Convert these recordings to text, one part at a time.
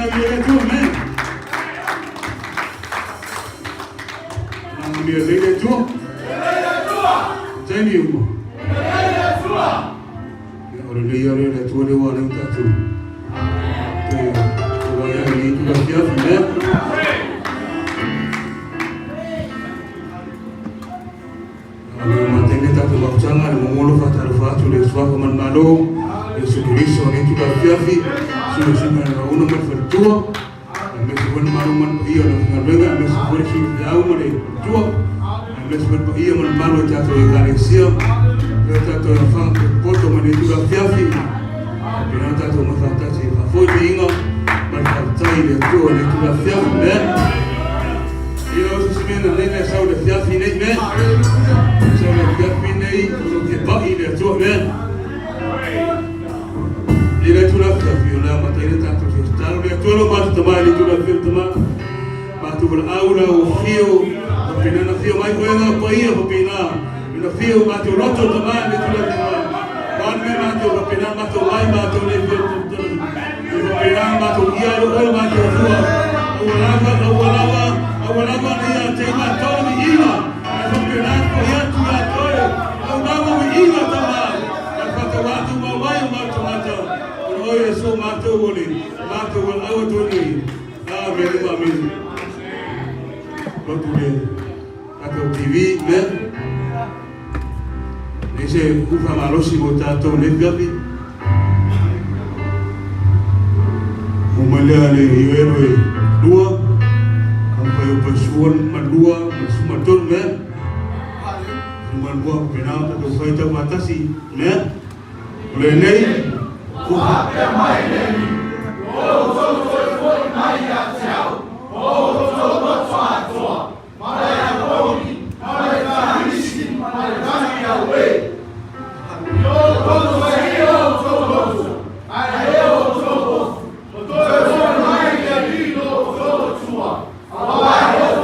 ile tu men. Na mbia ile tu. Tani umo. Ora le yare le tu le wa le ta tu. Ora ya ni tu la kia men. Mantenge ta tu bakchanga le mongolo fatar fatu le swa ko man malo. Yesu Kristo ni tuka fiafi sio sima na una mafatua amesifuni maruman hiyo na ngabega amesifuni shi yao male tua amesifuni hiyo malo tatu igalesia tatu ya fang poto mane tuka fiafi bila tatu mafatati afodi inga mafatai le tua ni tuka fiafi me hiyo usimena nene saudi fiafi ne me saudi fiafi ne uke ba ile tua me ile tunafia na matairi tatu tano ya tolo basi tamani tunafia tamani batu bila aula ufio pina na fio mai wenga kwa hiyo pina ina fio batu roto tamani tunafia wanne batu pina batu mai batu le fio pina batu hiyo wala batu fua awalava ni ya tema tolo ina pina kwa hiyo tunatoa au baba ina tamani napata watu mawai watu oye so mato woli awatoni amen lotude kato TV me ese ufa malosi botato le gabi umalale yewe dua ampai pasuan madua sumaton me sumanwa pina to faita matasi me lenei Kuhape mai neni, o foi mai ya chao, o twa twa, mai ya boni, mai ya rishi, mai ya we. Yo ai eu mai ya lilo twa. Ai eu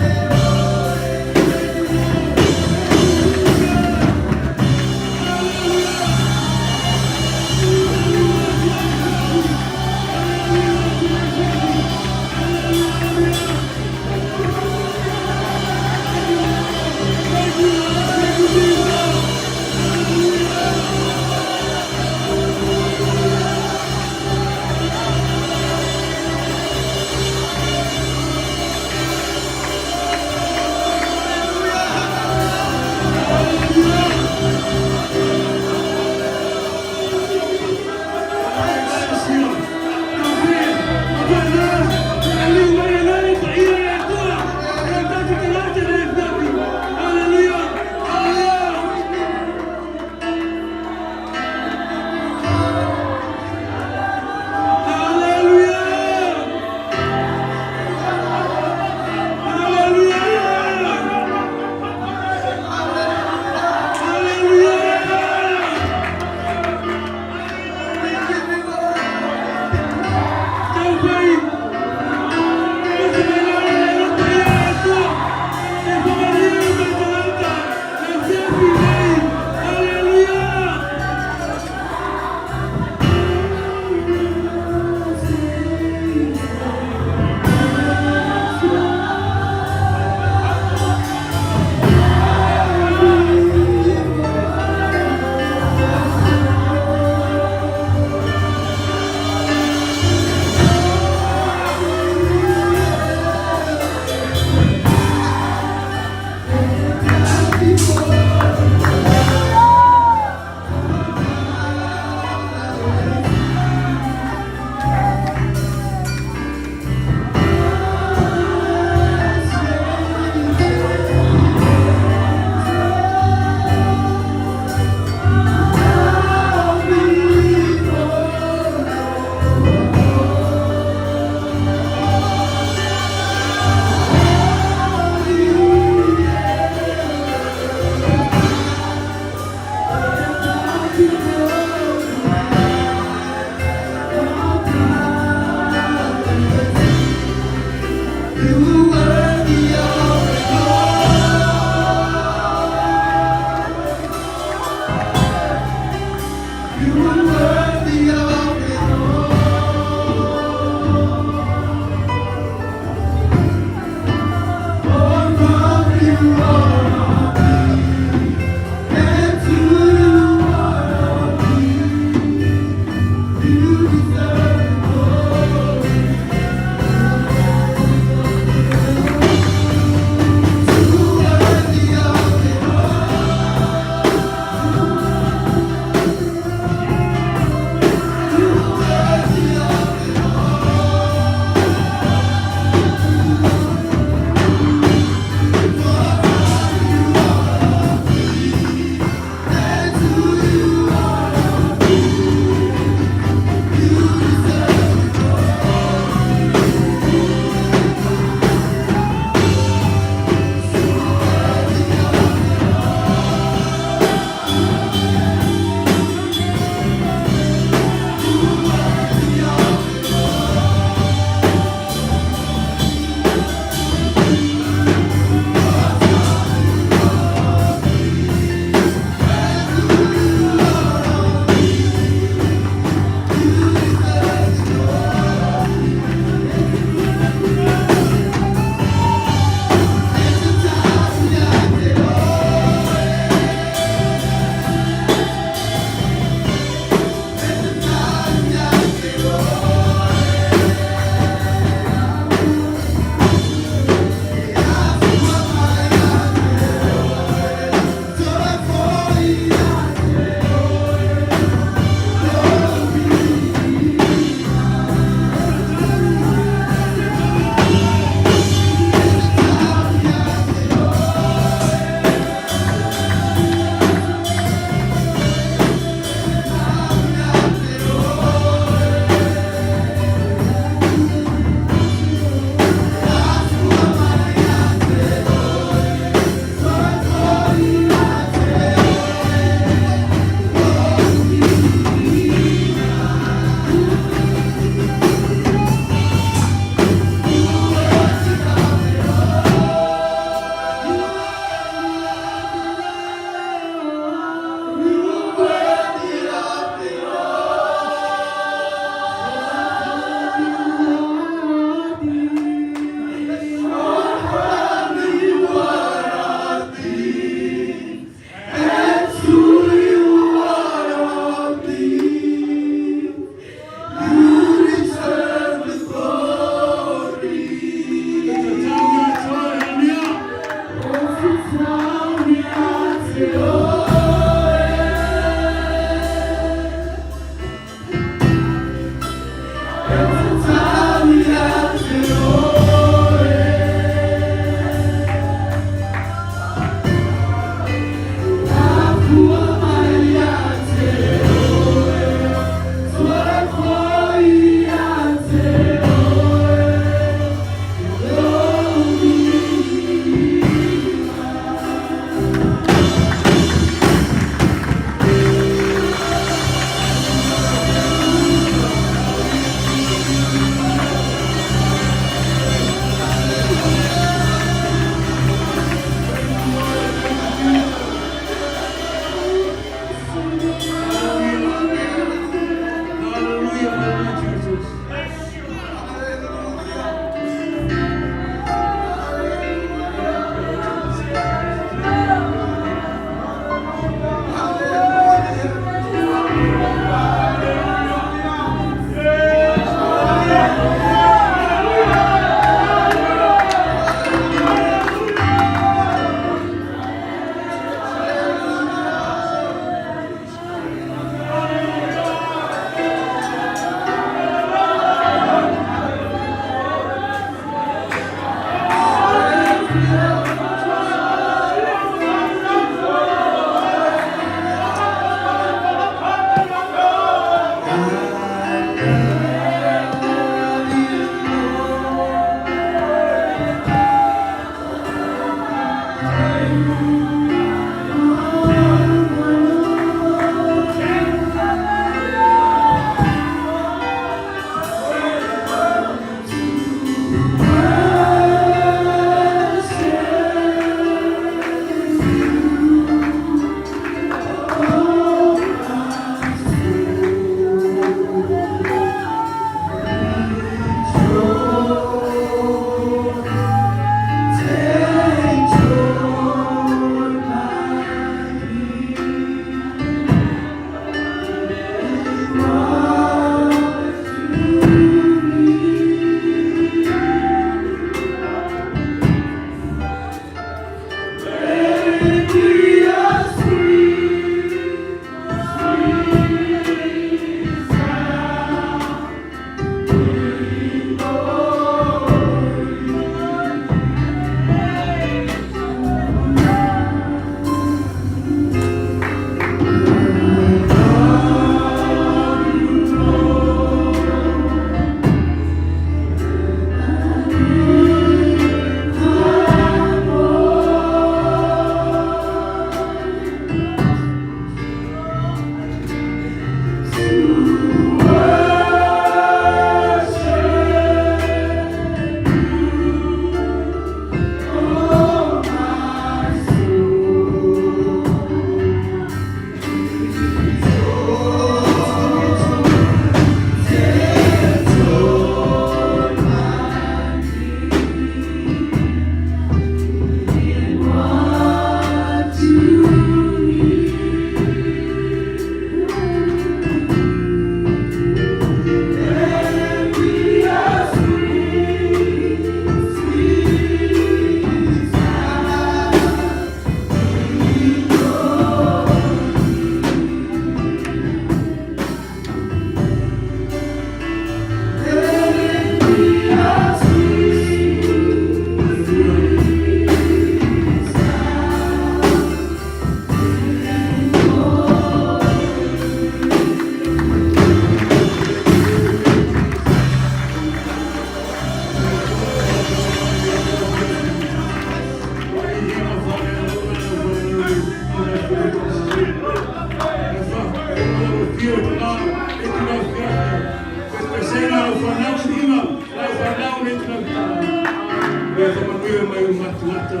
ngata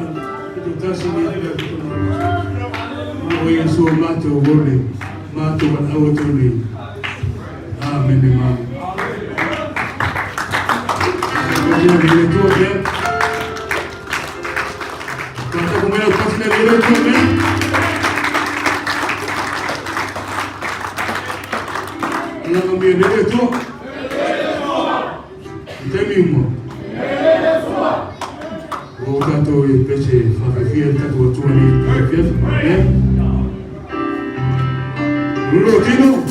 itu tasi ni ada kita mau yang suam mata boleh mata buat awal tu ni amin imam jadi dia tu ya kata kemudian pas dia tu ni yang ambil dia tu temimo o tanto e pece fa Viia tanto tu ali Viia né Nuno Tino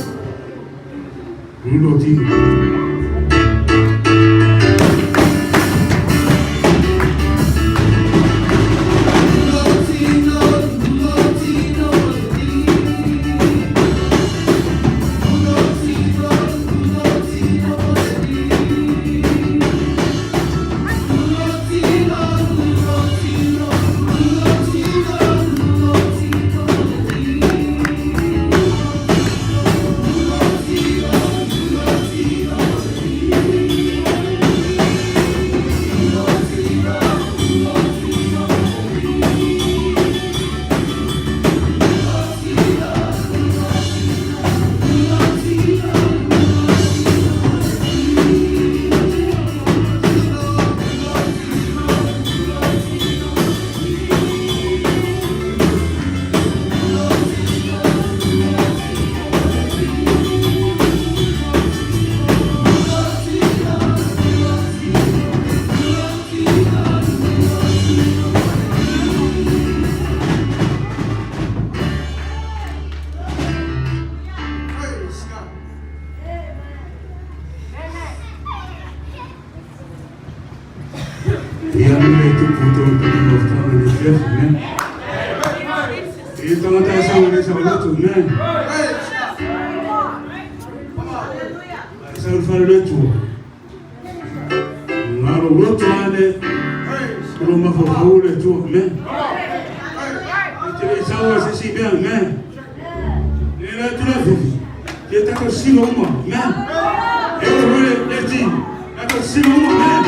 yang itu putus dengan orang yang jelas, kan? Itu mata sama tu, kan? Saya farle tu. Ngaruh tu ada, kalau mahu farle tu, kan? Jadi saya sesi biang, kan? Ini tu lah tu. Kita tak silau mah, kan? Itu boleh jadi, tak silau mah, kan?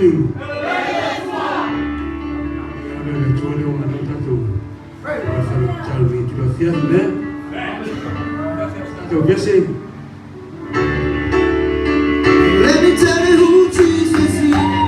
you. Le tole o na tatou. Tau mi tu la fia ne. Tau bese. Let me tell you who Jesus is.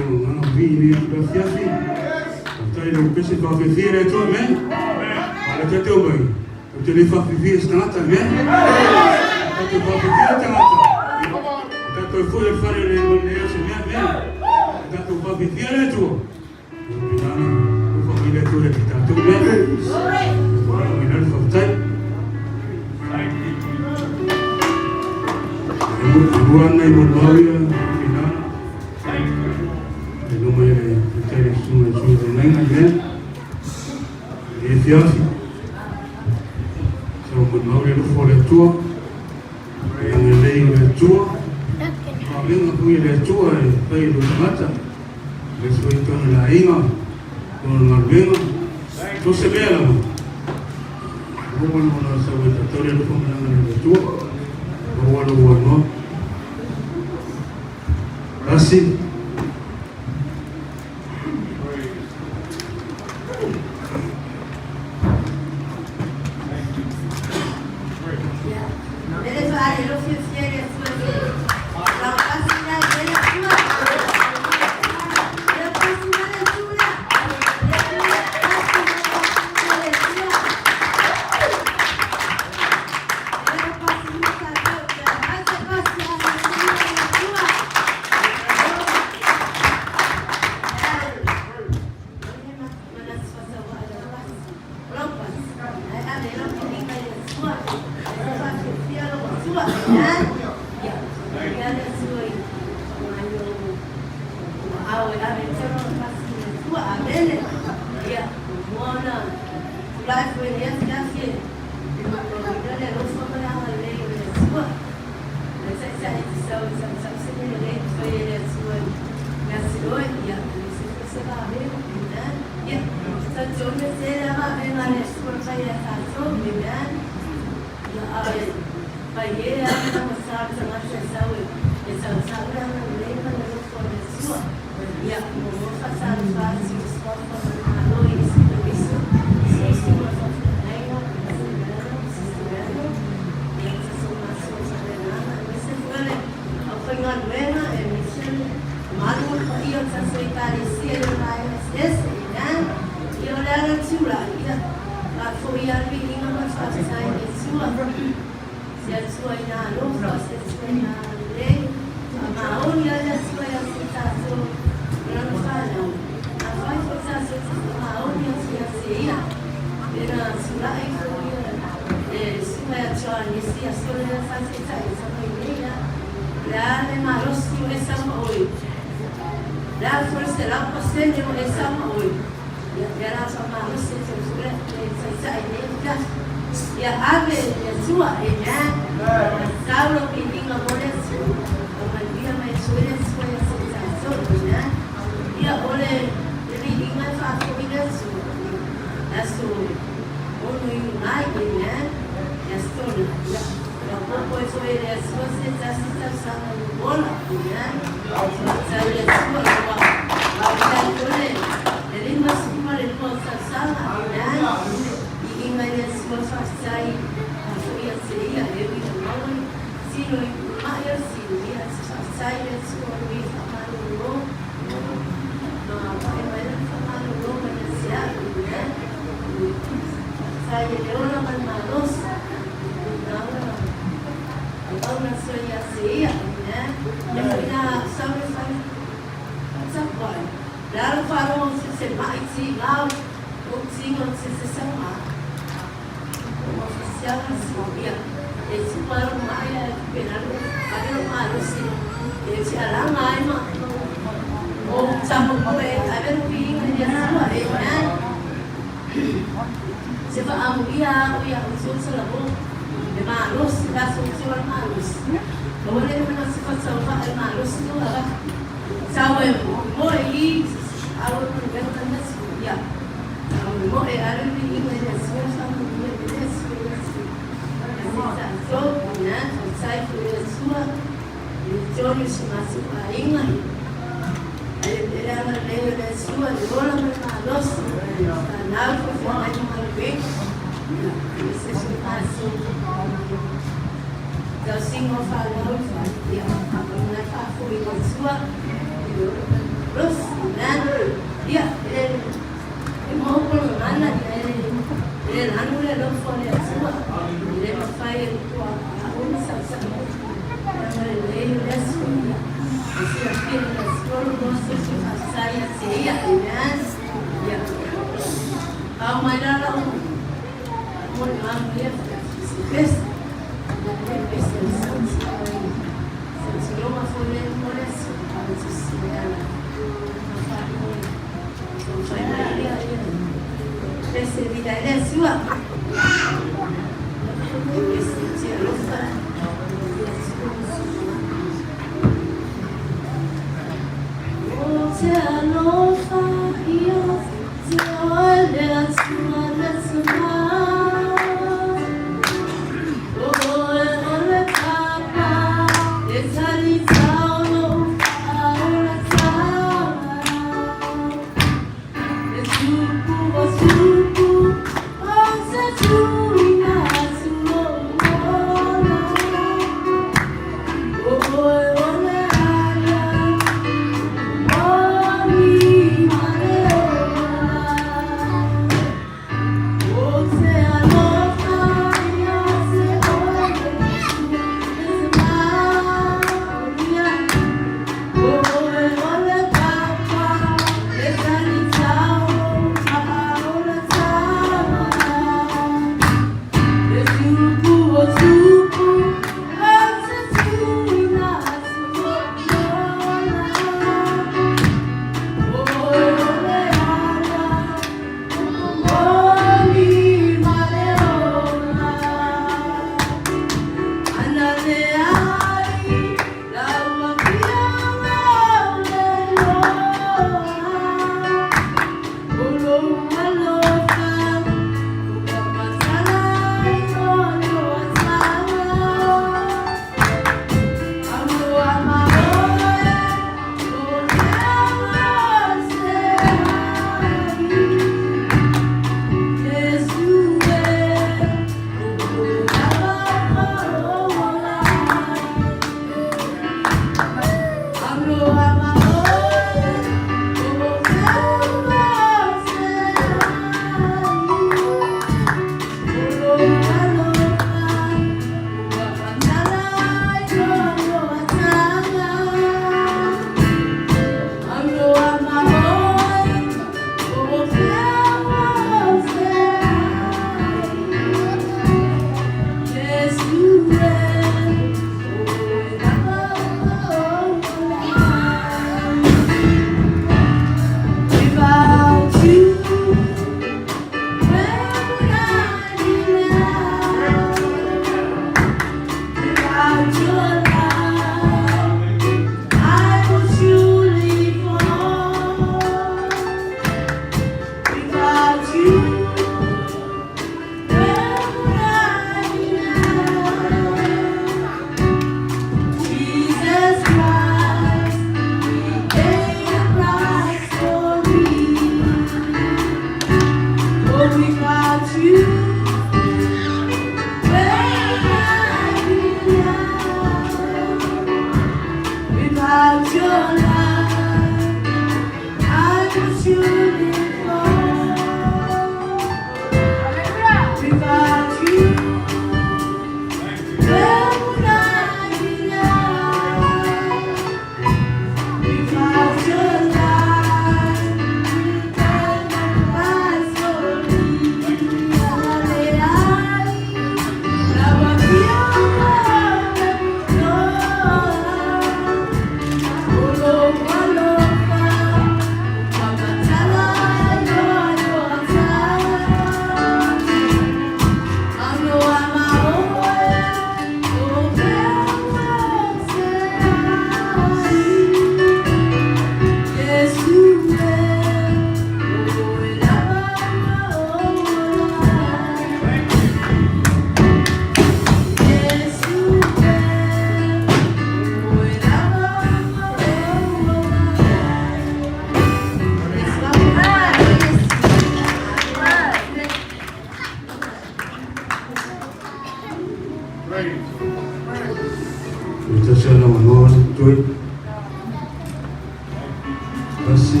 Kasi,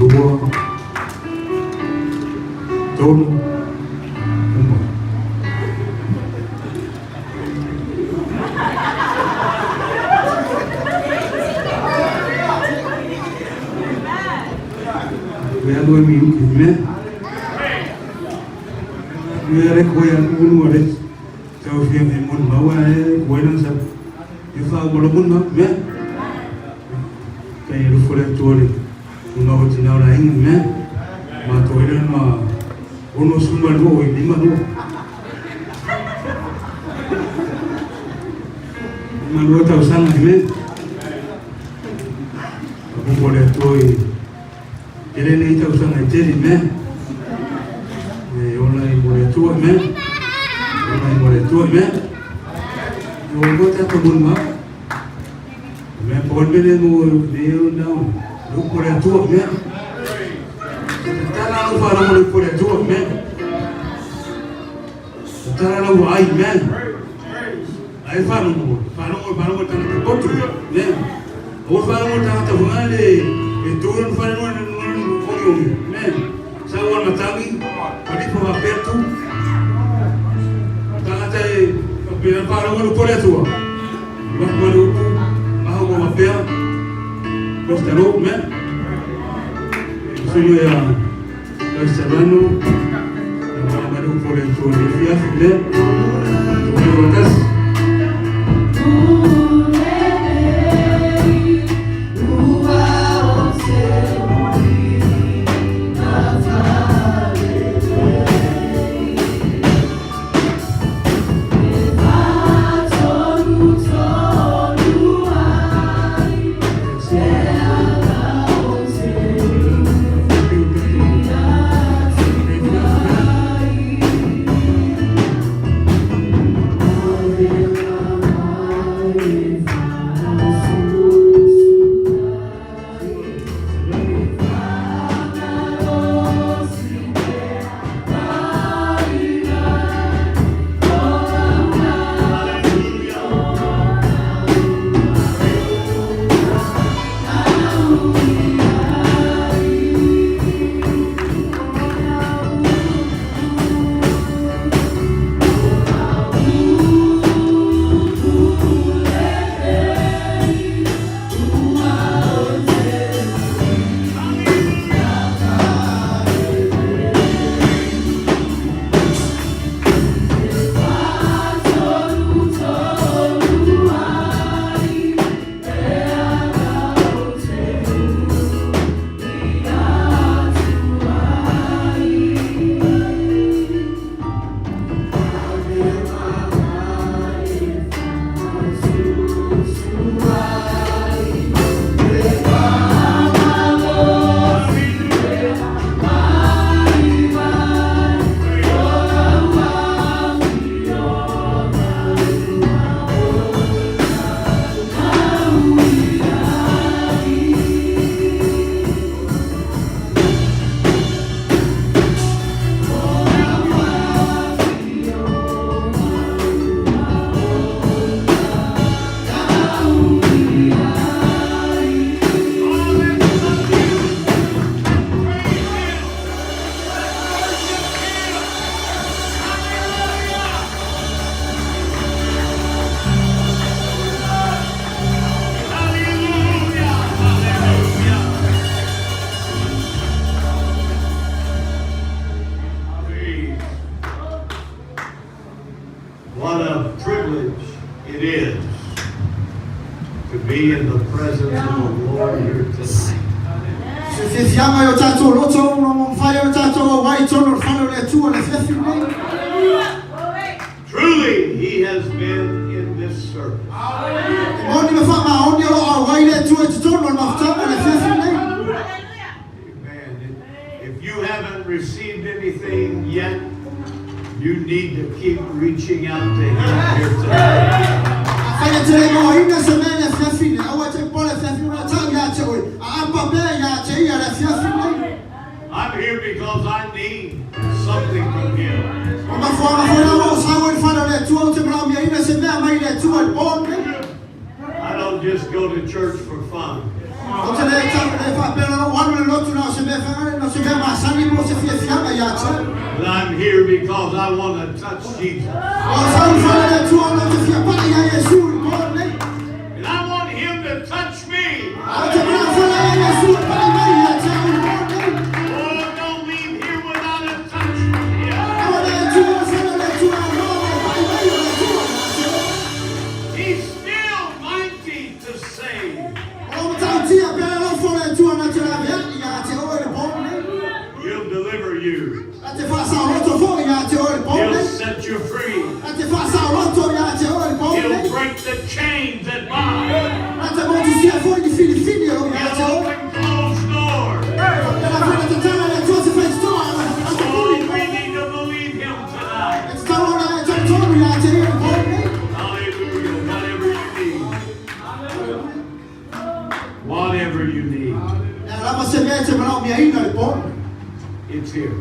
lua, tolu, uma. Kaya doon may yukit me. Kaya rin kuya kung mo rin. Kaya siya may mun mawa kuya lang sa ifa mo lang mun me. Kaya rin kuya tuwali. Kung ako tinawalahin me. Matuwilan ma uno sumal mo, hindi man mo. Maluwa tao sang me. Ako mo rin tuwi. Kaya rin tao sang ay teri me. Olay boleh tua me, olay boleh tua me. Orang kota kebun mak, me pon beli mu dia undang, lu boleh tua me. Tara lu faham lu boleh tua me. Tara lu ay me, ay faham mu tanah terkotor me. Orang faham mu tanah terbungali, itu orang faham mu orang me. Sawan matangi. Padi pa aperto. Tangata e pera para o por tua. Mas quando a uma pera gostou, né? Isso é a Estevano. A Maria por tua de Viia, né? Tu voltas. be in the presence of the Lord here tonight. Truly, He has been in this service. Amen. If you haven't received anything yet, you need to keep reaching out to Him here tonight. I'm here because I need something from Him. I don't just go to church for fun. But I'm here because I want to touch Jesus. And I want him to touch me. Oh, don't leave here without a touch from him. He's still mighty to save. He'll deliver you. He'll set you free. He'll break the chains that bind. He'll open closed doors. Oh, we need to believe him tonight. Hallelujah. Whatever you need. It's here.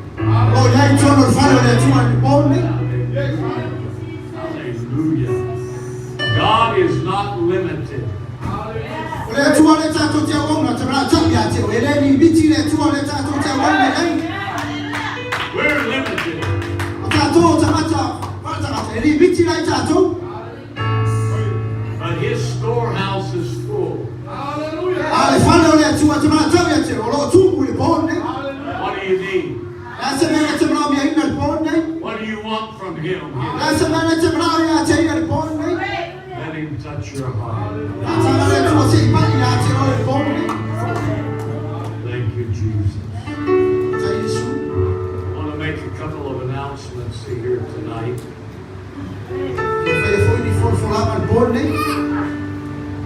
Hallelujah. God is not limited. We're limited. But his storehouse is full. What do you need? What do you want from him? Let him touch your heart. Thank you, Jesus. I want to make a couple of announcements here tonight.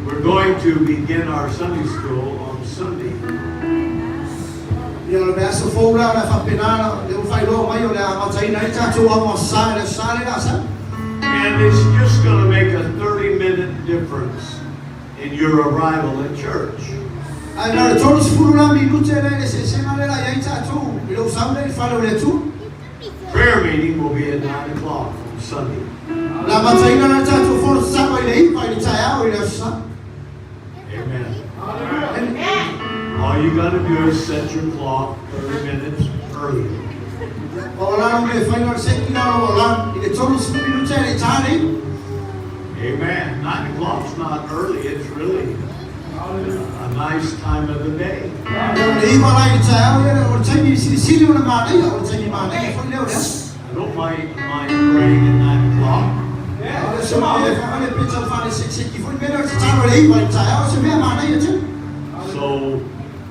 We're going to begin our Sunday school on Sunday. And it's just going to make a 30-minute difference in your arrival at church. Prayer meeting will be at 9 o'clock on Sunday. Amen. All you got to do is set your clock 30 minutes early. Amen. 9 o'clock's not early. It's really a nice time of the day. I don't mind praying at 9 o'clock. So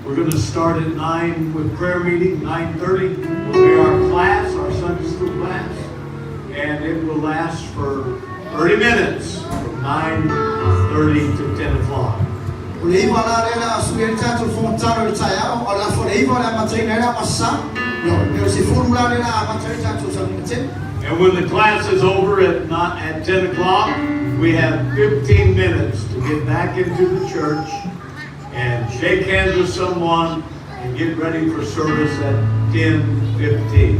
we're going to start at 9 with prayer meeting. 9:30 will be our class, our Sunday school class, and it will last for 30 minutes from 9:30 to 10 o'clock. And when the class is over at 10 o'clock, we have 15 minutes to get back into the church and shake hands with someone and get ready for service at 10:15.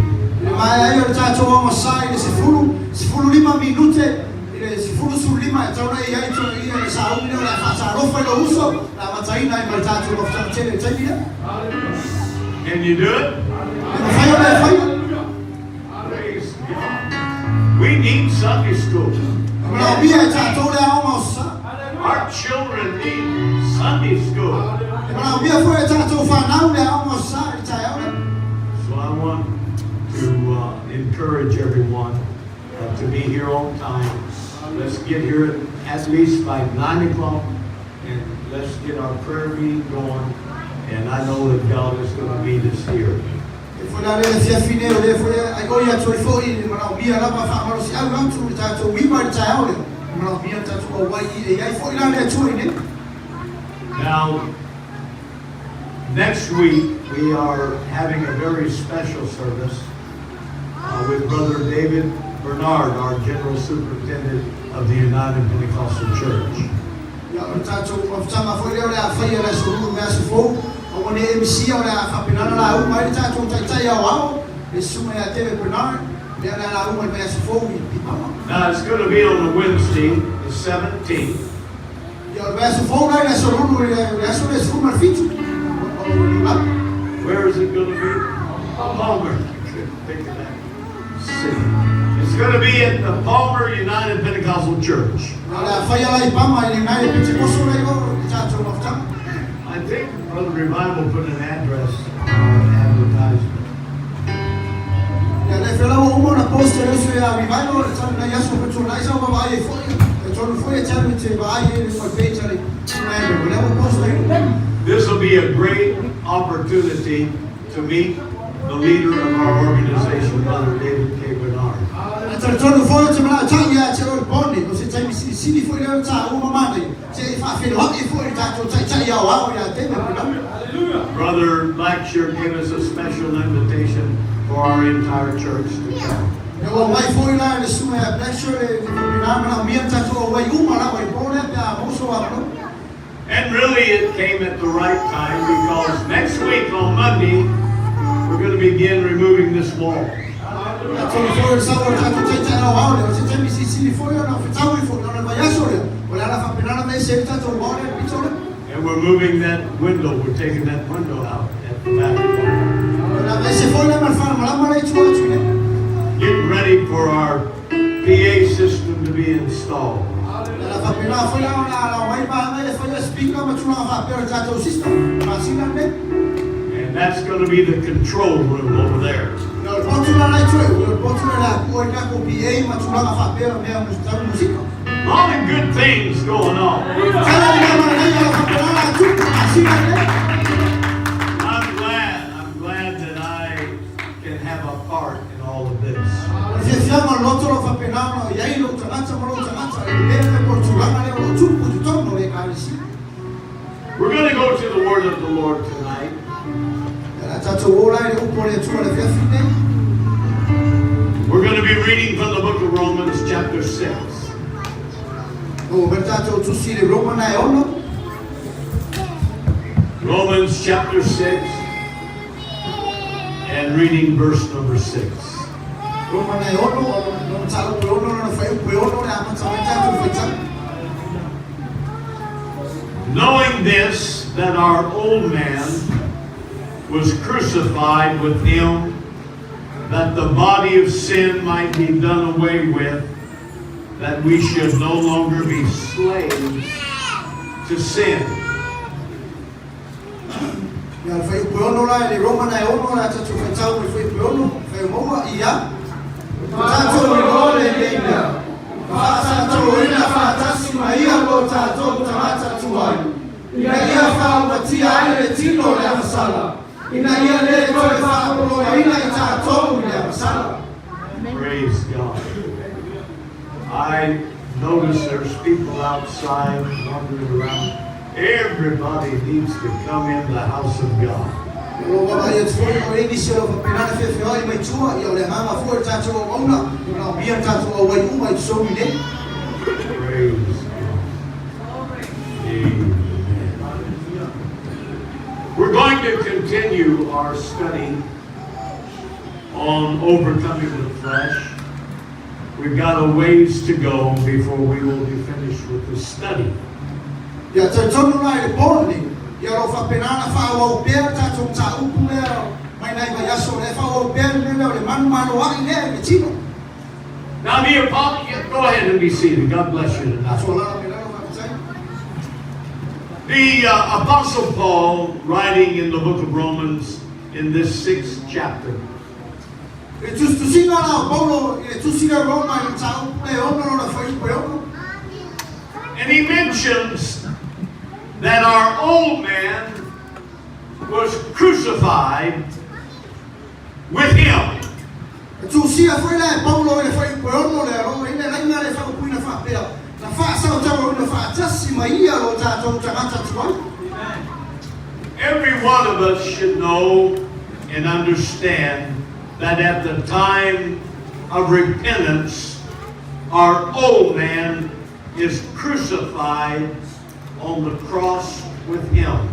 Can you do it? Praise God. We need Sunday school. Our children need Sunday school. So I want to encourage everyone to be here on time. Let's get here at least by 9 o'clock and let's get our prayer meeting going. And I know that God is going to meet us here. Now, next week we are having a very special service with Brother David Bernard, our General Superintendent of the United Pentecostal Church. Now it's going to be on a Wednesday, the 17th. Where is it going to be? Palmer. Think of that city. It's going to be at the Palmer United Pentecostal Church. I think Brother Revival put an address on advertisement. This will be a great opportunity to meet the leader of our organization, Brother David K. Bernard. Brother Blackshirt gave us a special invitation for our entire church to come. And really it came at the right time because next week on Monday we're going to begin removing this wall. And we're moving that window, we're taking that window out at the back. Getting ready for our PA system to be installed. And that's going to be the control room over there. A lot of good things going on. I'm glad that I can have a part in all of this. We're going to go to the word of the Lord tonight. We're going to be reading from the book of Romans chapter 6. Romans chapter 6 and reading verse number 6. Knowing this, that our old man was crucified with him, that the body of sin might be done away with, that we should no longer be slaves to sin. Praise God. I notice there's people outside wandering around. Everybody needs to come in the house of God. Praise God. Amen. We're going to continue our study on overcoming the flesh. We've got a ways to go before we will be finished with the study. Now, the apostle, go ahead and be seated. God bless you tonight. The Apostle Paul, writing in the book of Romans in this 6th chapter, and he mentions that our old man was crucified with him. Every one of us should know and understand that at the time of repentance, our old man is crucified on the cross with him.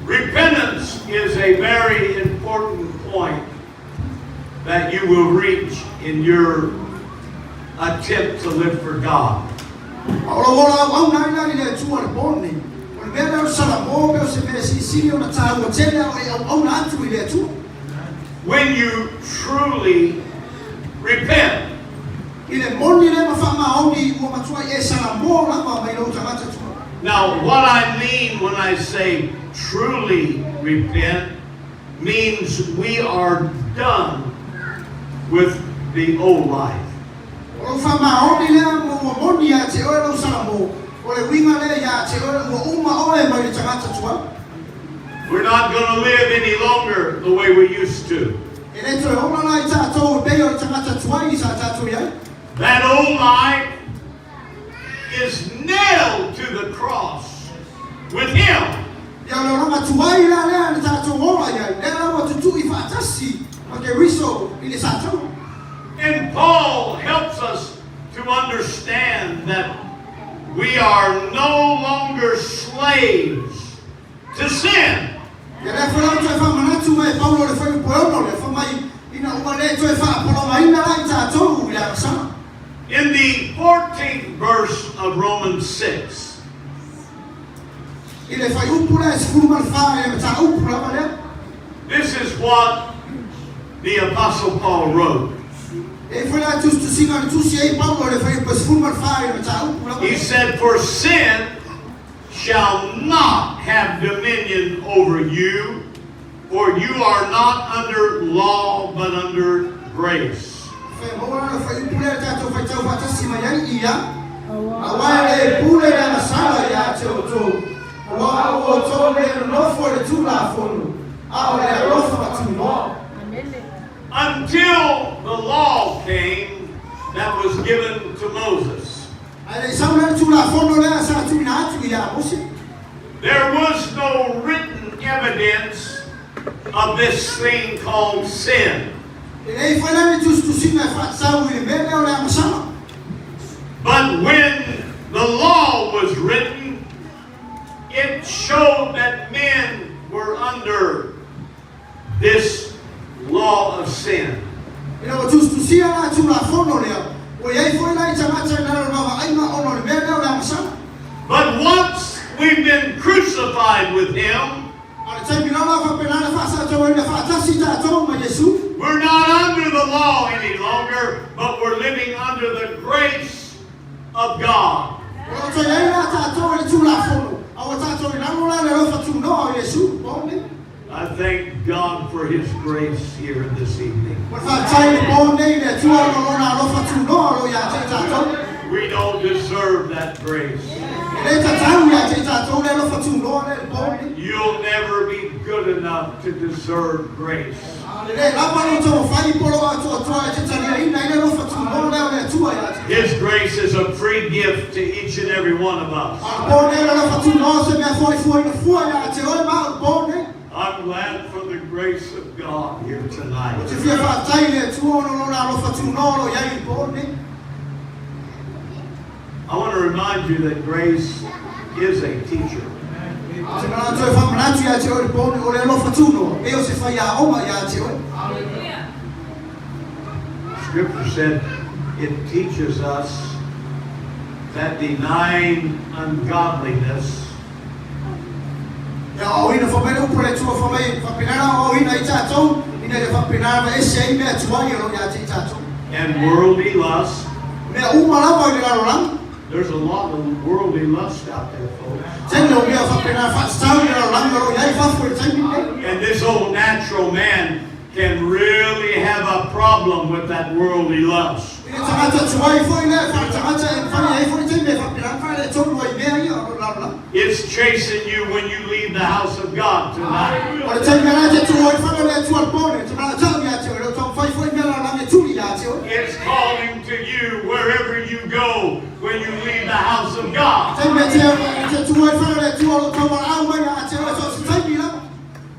Repentance is a very important important point that you will reach in your attempt to live for God. When you truly repent. Now, what I mean when I say truly repent means we are done with the old life. We're not going to live any longer the way we used to. That old life is nailed to the cross with Him. And Paul helps us to understand that we are no longer slaves to sin. In the 14th verse of Romans 6, this is what the Apostle Paul wrote. He said, "For sin shall not have dominion over you, for you are not under law, but under grace." Until the law came that was given to Moses, there was no written evidence of this thing called sin. But when the law was written, it showed that men were under this law of sin. But once we've been crucified with Him, we're not under the law any longer, but we're living under the grace of God. I thank God for His grace here this evening. We don't deserve that grace. You'll never be good enough to deserve grace. His grace is a free gift to each and every one of us. I'm glad for the grace of God here tonight. I want to remind you that grace is a teacher. Scripture said it teaches us that denying ungodliness and worldly lust. There's a lot of worldly lust out there, folks. And this old natural man can really have a problem with that worldly lust. It's chasing you when you leave the house of God tonight. It's calling to you wherever you go when you leave the house of God.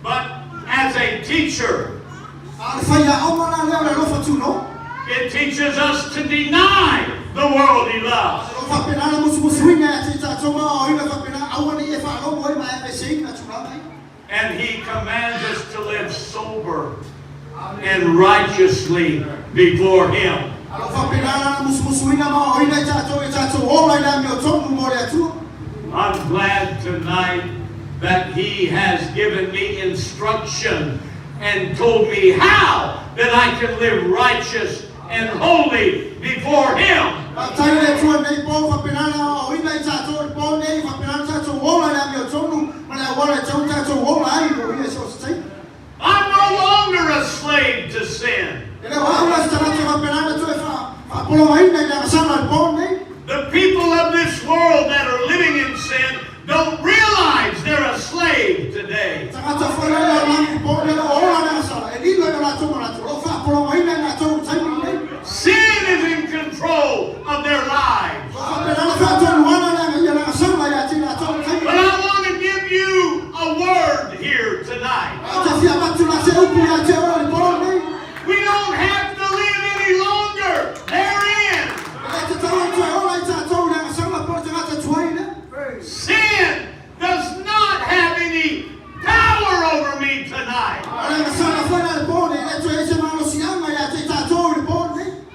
But as a teacher, it teaches us to deny the worldly lust. And He commands us to live sober and righteously before Him. I'm glad tonight that He has given me instruction and told me how that I can live righteous and holy before Him. I'm no longer a slave to sin. The people of this world that are living in sin don't realize they're a slave today. Sin is in control of their lives. But I want to give you a word here tonight. We don't have to live any longer therein. Sin does not have any power over me tonight.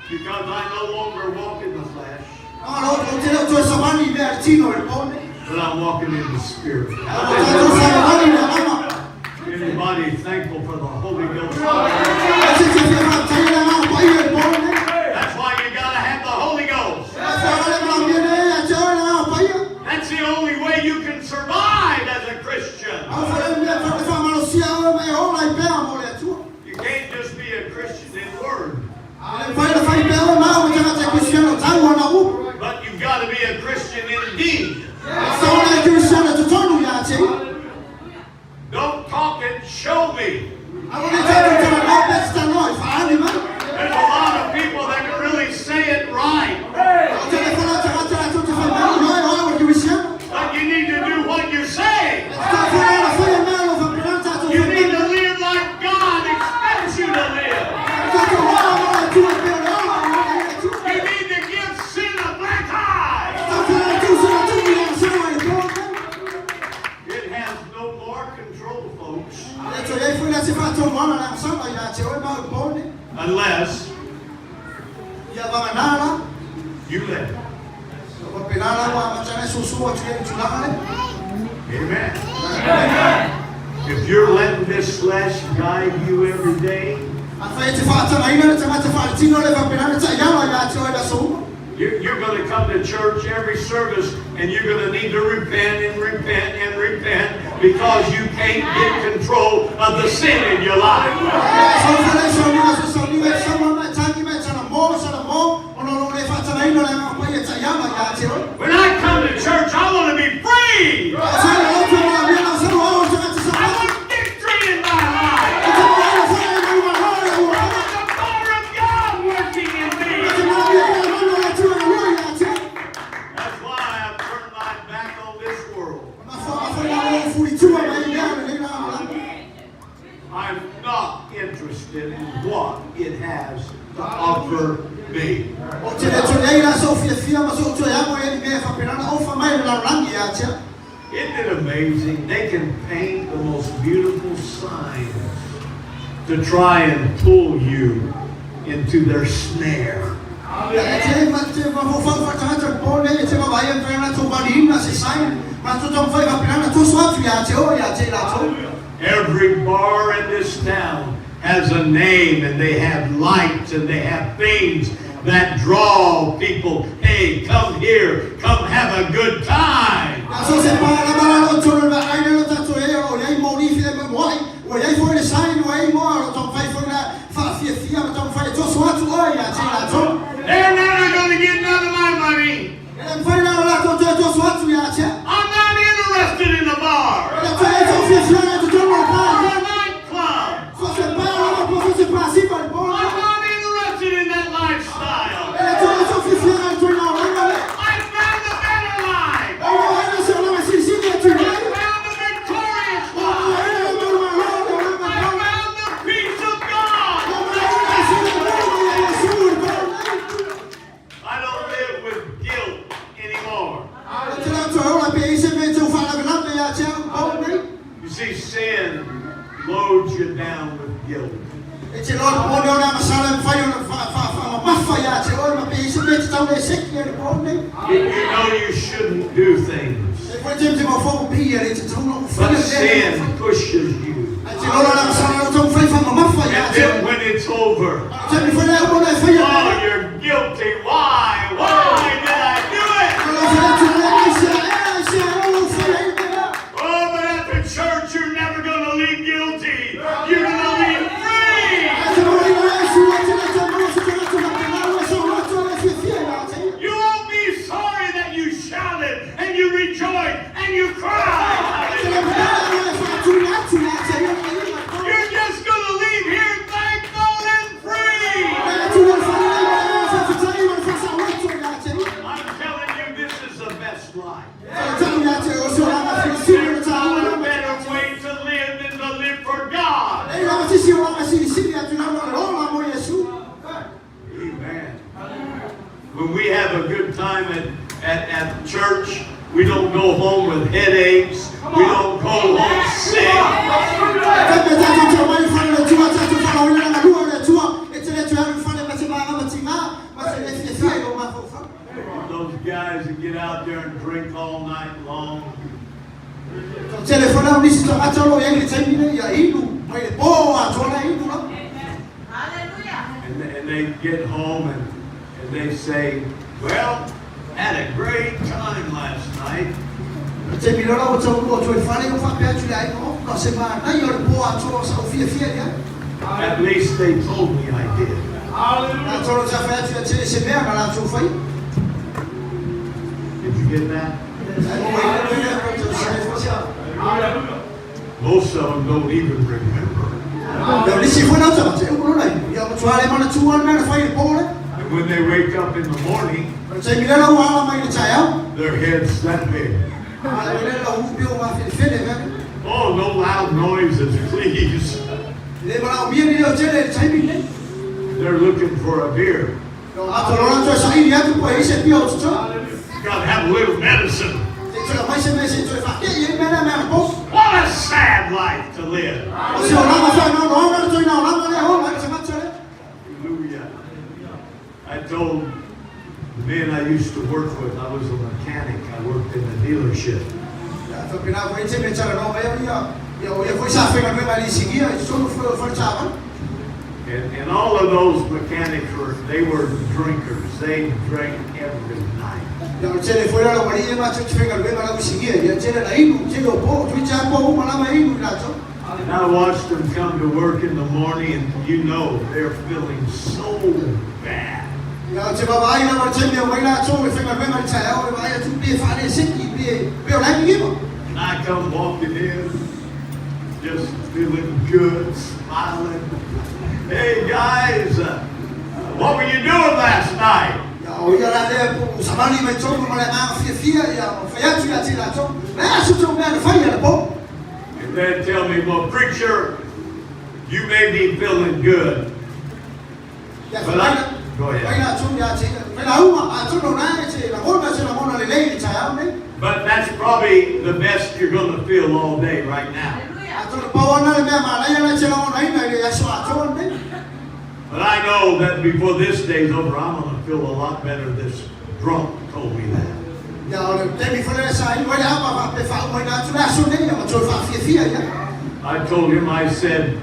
Because I no longer walk in the flesh, but I'm walking in the Spirit. Anybody thankful for the Holy Ghost? That's why you gotta have the Holy Ghost. That's the only way you can survive as a Christian. You can't just be a Christian in word, but you've got to be a Christian in deed. Don't talk it, show me. There's a lot of people that can really say it right, but you need to do what you're saying. You need to live like God expects you to live. You need to give sin a black eye. It has no more control, folks, unless you let it. Amen. If you're letting this flesh guide you every day, you're going to come to church every service and you're going to need to repent and repent and repent because you can't get control of the sin in your life. When I come to church, I want to be free. I want victory in my life. I want the power of God working in me. That's why I've turned my back on this world. I'm not interested in what it has to offer me. Isn't it amazing? They can paint the most beautiful signs to try and pull you into their snare. Every bar in this town has a name, and they have lights, and they have things that draw people. Hey, come here, come have a good time. They're never going to get none of my money. I'm not interested in the bar or a nightclub. I'm not interested in that lifestyle. I found a better life. I found a victorious life. I found the peace of God. guilt. It's a lot more than a silent fire from a mafia. It's all my piece of it. Don't they sick here? You know you shouldn't do things. But sin pushes you. And then when it's over, oh, you're guilty. Why? Why did I do it? Oh, but at the church, you're never going to leave guilty. You're going to leave free. You won't be sorry that you shouted and you rejoiced and you cried. You're just going to leave here thankful and free. I'm telling you, this is the best life. There's no better way to live than to live for God. Amen. When we have a good time at church, we don't go home with headaches. We don't go home sick. Those guys that get out there and drink all night long. And they get home and they say, well, had a great time last night. At least they told me I did. Did you get that? Most of them don't even remember. And when they wake up in the morning, their head's that big. Oh, no loud noises, please. They're looking for a beer. Got to have a little medicine. What a sad life to live. Hallelujah. I told the men I used to work with, I was a mechanic. I worked in a dealership. And all of those mechanics they were drinkers. They drank every night. And I watched them come to work in the morning, and you know they're feeling so bad. And I come walking in, just feeling good, smiling. Hey guys, what were you doing last night? And then tell me, well, preacher, you may be feeling good. But go ahead. But that's probably the best you're going to feel all day right now. But I know that before this day's over, I'm going to feel a lot better. This drunk told me that. I told him, I said,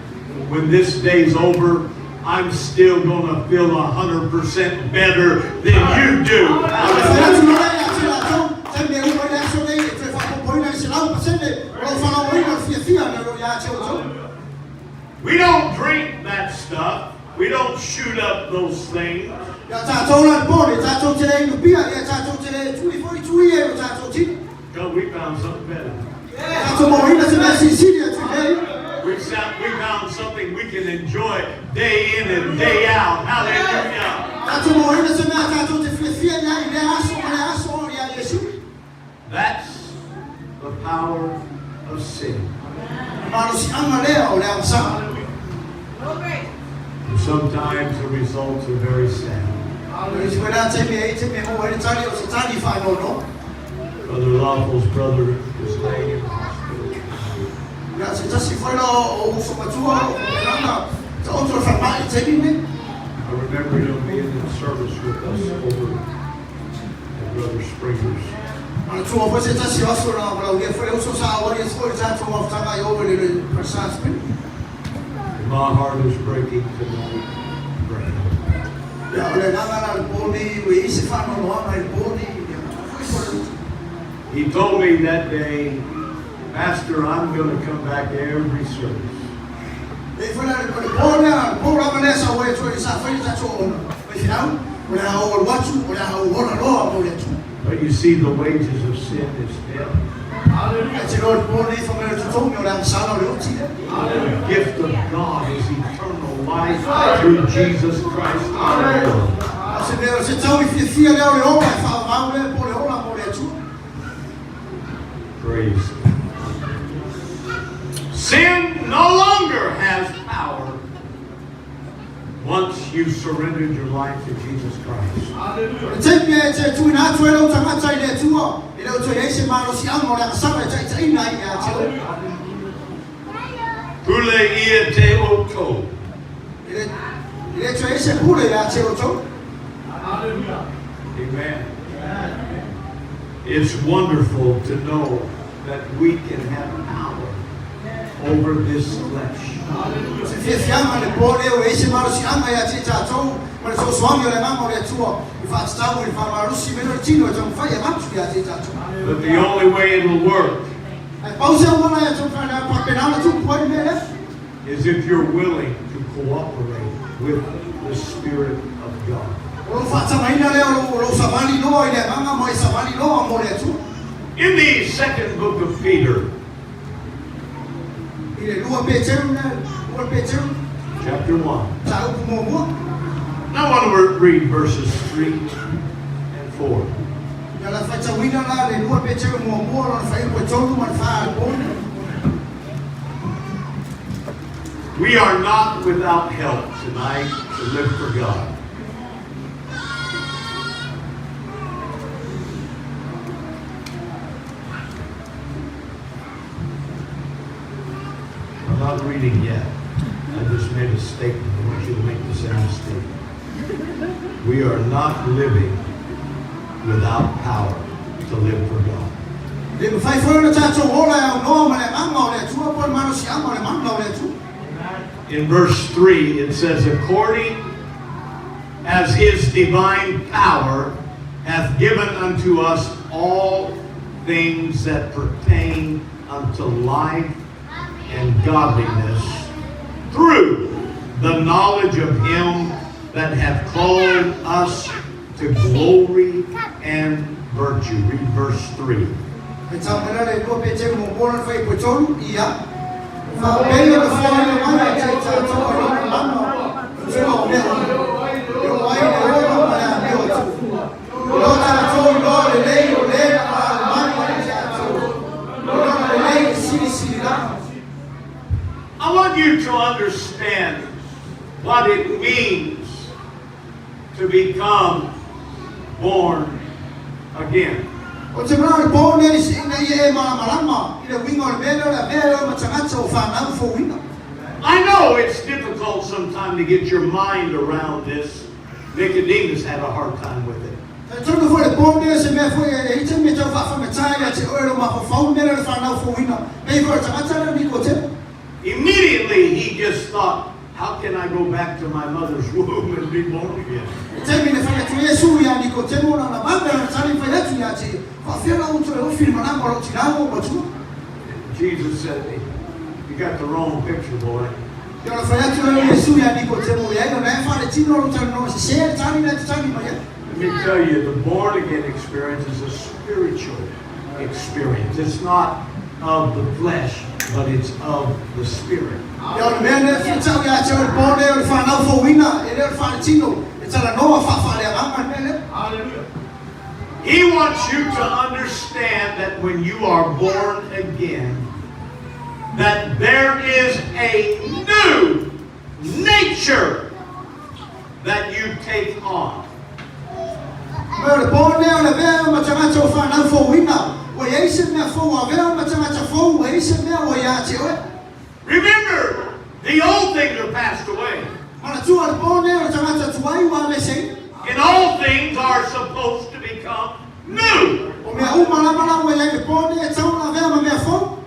when this day's over, I'm still going to feel 100% better than you do. We don't drink that stuff. We don't shoot up those things. Because we found something better. We found something we can enjoy day in and day out. Hallelujah. That's the power of sin. And sometimes the results are very sad. Brother Lawful's brother is laying in the hospital. remember him being in service with us over at Brother Springer's. My heart is breaking tonight. He told me that day, Pastor, I'm going to come back every service. But you see, the wages of sin is death. The gift of God is eternal life through Jesus Christ our Lord. Praise God. Sin no longer has power once you surrendered your life to Jesus Christ. Pule ia te oto. Amen. It's wonderful to know that we can have power over this flesh. But the only way it will work is if you're willing to cooperate with the Spirit of God. In the second book of Peter, chapter 1. I want to read verses 3 and 4. We are not without help tonight to live for God. I'm not reading yet. I just made a statement. I want you to make the same statement. We are not living without power to live for God. In verse 3, it says, according as his divine power hath given unto us all things that pertain unto life and godliness, through the knowledge of him that hath called us to glory and virtue. Read verse 3. I want you to understand what it means to become born again. I know it's difficult sometimes to get your mind around this. Nicodemus had a hard time with it. Immediately he just thought, how can I go back to my mother's womb and be born again? Jesus said, you got the wrong picture, boy. Let me tell you, the born again experience is a spiritual experience. It's not of the flesh, but it's of the Spirit. He wants you to understand that when you are born again, that there is a new nature that you take on. Remember, The old things are passed away. Mana tua le pone o tangata tuai wa me sei. And all things are supposed to become new. O mea umana wa le pone e tau na vea ma mea fo.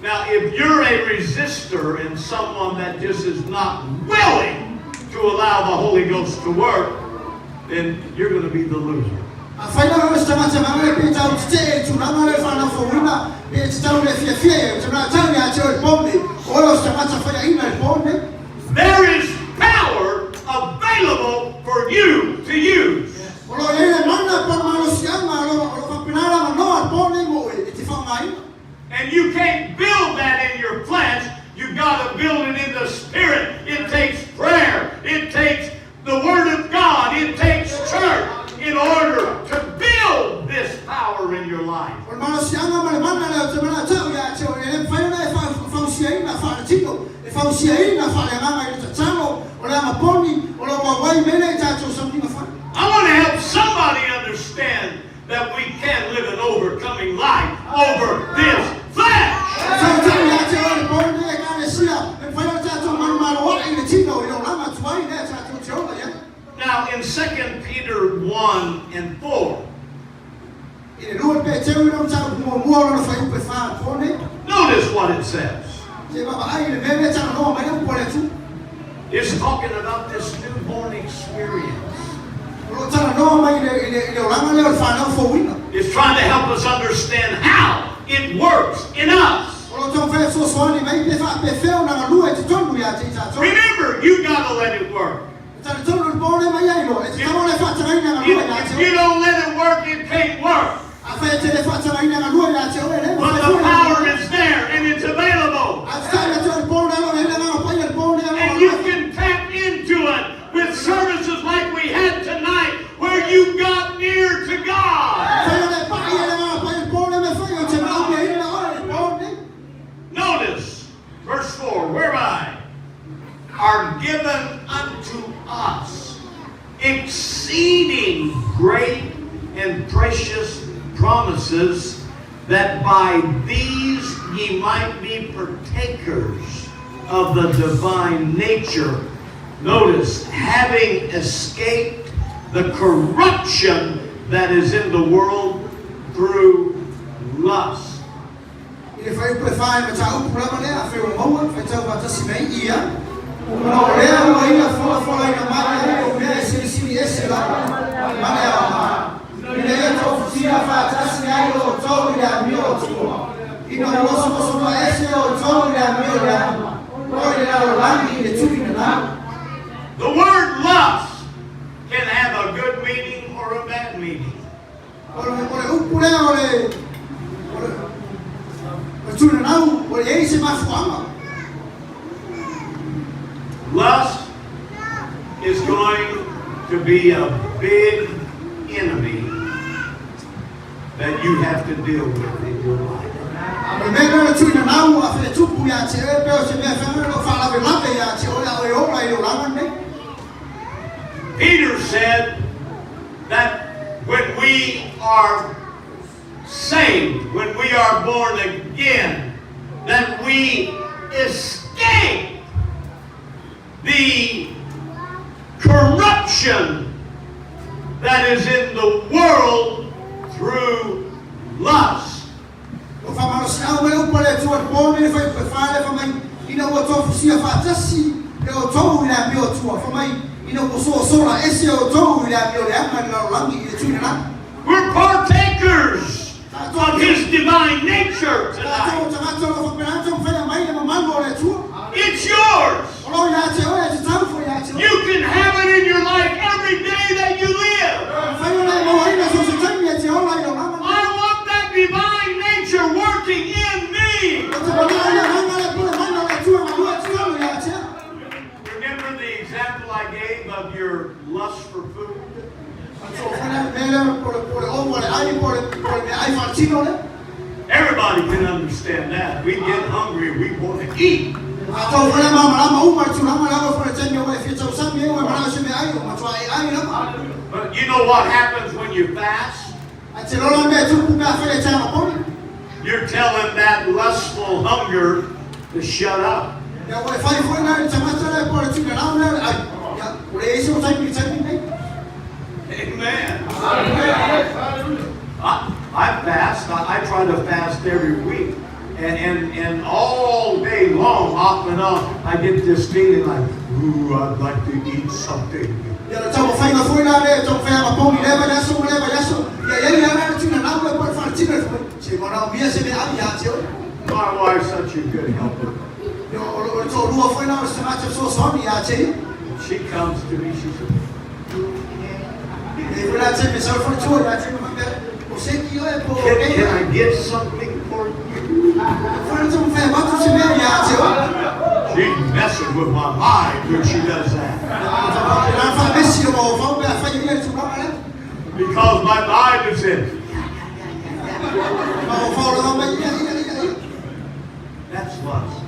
Now, if you're a resistor and someone that just is not willing to allow the Holy Ghost to work, then you're going to be the loser. Afaina o tangata ma le pe tau te tu na ma le fa na fo wina pe tau le fie tu na tau ya te o pone o lo tangata fa ina le pone. There is power available for you to use. And you can't build that in your flesh. You've got to build it in the Spirit. It takes prayer. It takes the Word of God. It takes church in order to build this power in your life. I want to help somebody understand that we can live an overcoming life over this flesh. Now in 2 Peter 1 and 4, notice what it says. It's talking about this newborn experience. It's trying to help us understand how it works in us. Remember, you got to let it work. If you don't let it work, it can't work. But the power is there and it's available. And you can tap into it with services like we had tonight, where you got near to God. Notice verse 4, whereby are given unto us exceeding great and precious promises, that by these ye might be partakers of the divine nature. Notice, having escaped the corruption that is in the world through lust. The word lust can have a good meaning or a bad meaning. Lust is going to be a big enemy that you have to deal with in your life. Peter said that when we are saved, when we are born again, that we escape the corruption that is in the world through lust. We're partakers of His divine nature tonight. It's yours. You can have it in your life every day that you live. I want that divine nature working in me. Remember the example I gave of your lust for food? Everybody can understand that. We get hungry, we want to eat. But you know what happens when you fast? You're telling that lustful hunger to shut up. Ya wale fai foi na chamata le por tu na na ya wale eso sai ni sai ni. Amen. I fast. I try to fast every week. And all day long, off and on, I get this feeling like, ooh, I'd like to eat something. Ya chama fai na foi na le chama fai ma pom leva ya so ya ya na tu na na le por far tina che mona via se me abia tio. My wife's such a good helper. Yo to lua foi na se ma so so mi ya che. She comes to me, she says, E quella che mi sono fortuna ya che ma o se che io è po can I get something for you? Forse un fai ma tu se me ya che. She's messing with my mind when she does that. Because my mind is in. That's lust.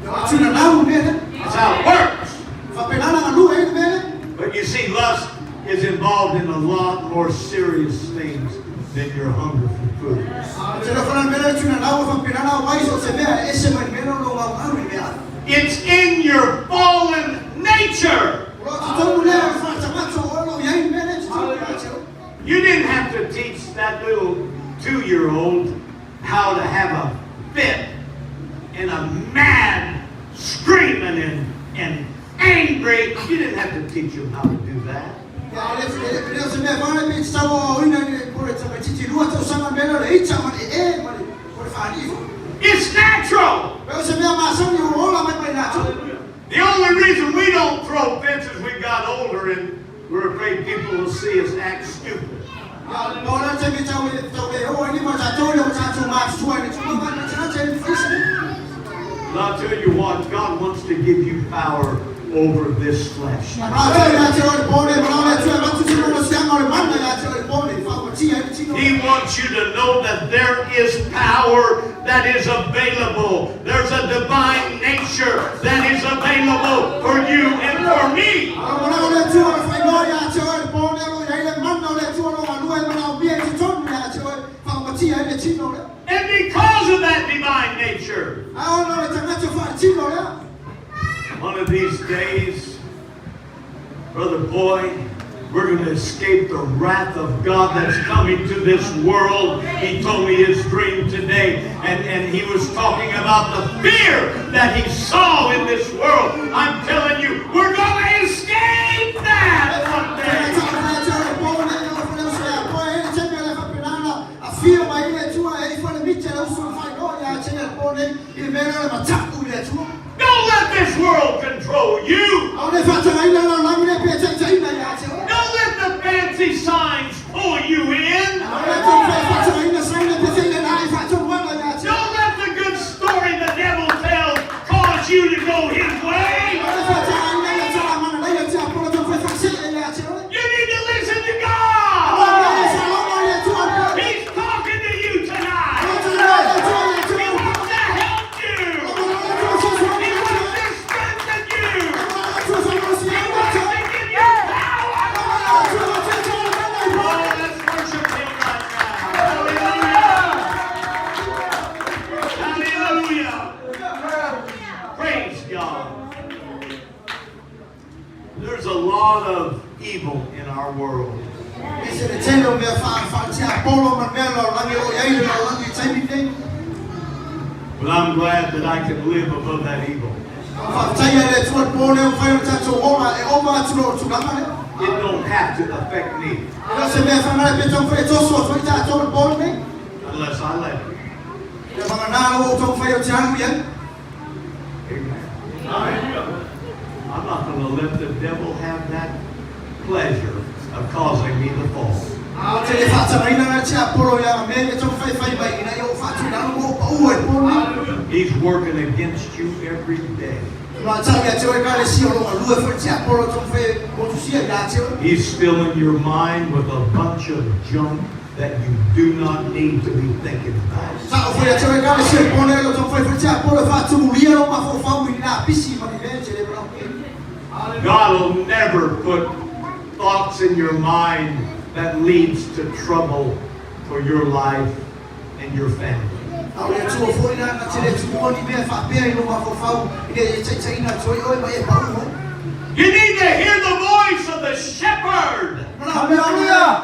That's how it works. But you see, lust is involved in a lot more serious things than your hunger for food. It's in your fallen nature. You didn't have to teach that little 2-year-old how to have a fit and a mad screaming and angry. You didn't have to teach him how to do that. It's natural. The only reason we don't throw fits is we got older and we're afraid people will see us act stupid. And I'll tell you what, God wants to give you power over this flesh. He wants you to know that there is power that is available. There's a divine nature that is available for you and for me. And because of that divine nature, one of these days, Brother Boy, we're going to escape the wrath of God that's coming to this world. He told me his dream today, and he was talking about the fear that he saw in this world. I'm telling you, we're going to escape that one day. Don't let this world control you. Don't let the fancy signs pull you in. Don't let the good story the devil tells cause you to go his way. You need to listen to God. He's talking to you tonight. He wants to help you. He wants to strengthen you. He wants to give you power. Oh, let's worship him right now. Hallelujah. Praise God. There's a lot of evil in our world. But I'm glad that I can live above that evil. It don't have to affect me unless I let it. Amen. I'm not going to let the devil have that pleasure of causing me to fall. He's working against you every day. He's filling your mind with a bunch of junk that you do not need to be thinking about. God will never put thoughts in your mind that leads to trouble for your life and your family. Au le tua foi na te le tua ni me fa pe no ma fo fau ile che ina toi oi mai e pau. You need to hear the voice of the shepherd. Hallelujah.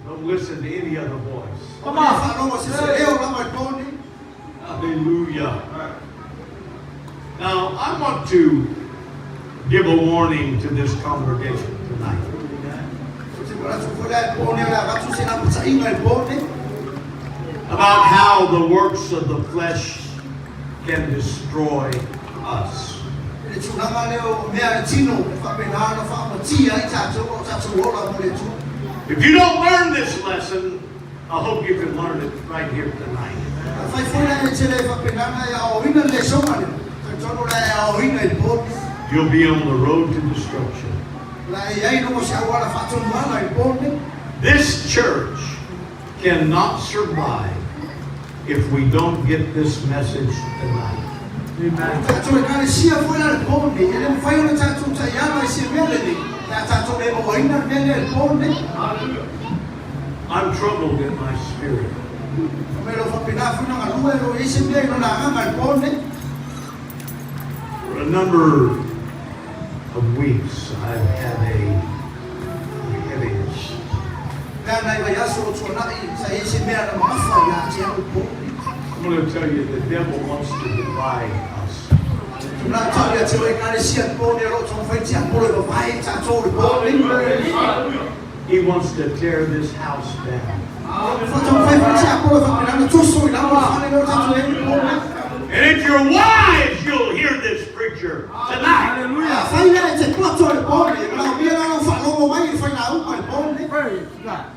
Don't listen to any other voice. Come on. Hallelujah. Now, I want to give a warning to this congregation tonight. About how the works of the flesh can destroy us. If you don't learn this lesson, I hope you can learn it right here tonight. You'll be on the road to destruction. This church cannot survive if we don't get this message tonight. I'm troubled in my spirit. For a number of weeks, I've had a heaviness. I'm going to tell you, the devil wants to divide us. He wants to tear this house down. And if you're wise, you'll hear this preacher tonight.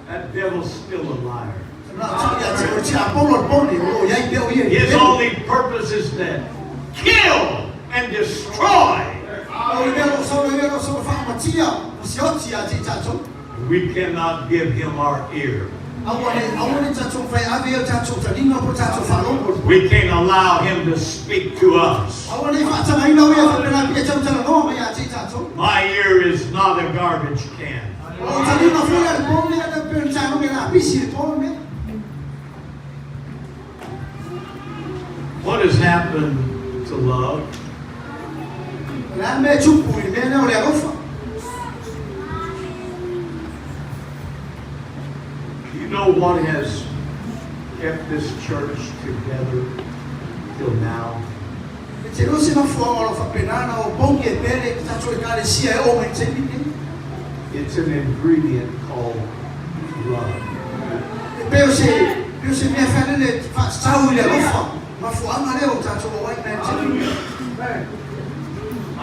That devil's still a liar. His only purpose is to kill and destroy. We cannot give him our ear. We can't allow him to speak to us. My ear is not a garbage can. What has happened to love? You know what has kept this church together till now? It's an ingredient called love.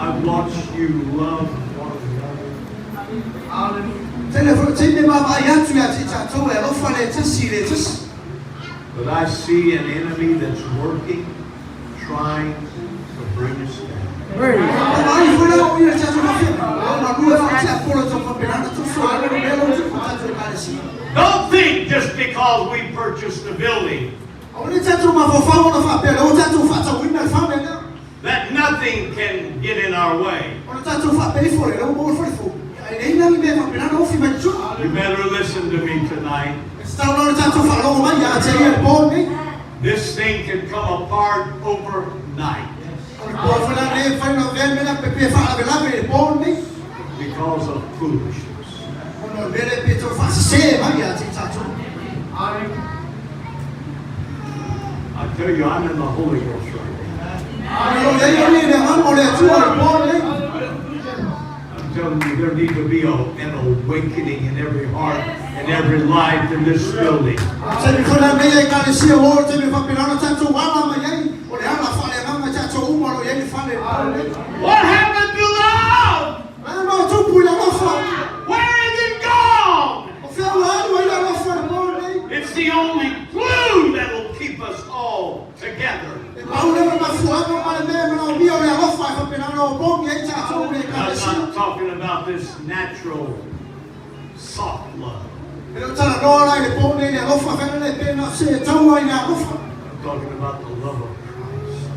I've watched you love one another. But I see an enemy that's working, trying to bring us down. Don't think just because we purchased the building that nothing can get in our way. You better listen to me tonight. This thing can come apart overnight because of foolishness. I tell you, I'm in the Holy Ghost right now. I'm telling you, there needs to be an awakening in every heart and every life in this building. What happened to love? Where is it gone? It's the only glue that will keep us all together. I'm not talking about this natural soft love. I'm talking about the love of Christ.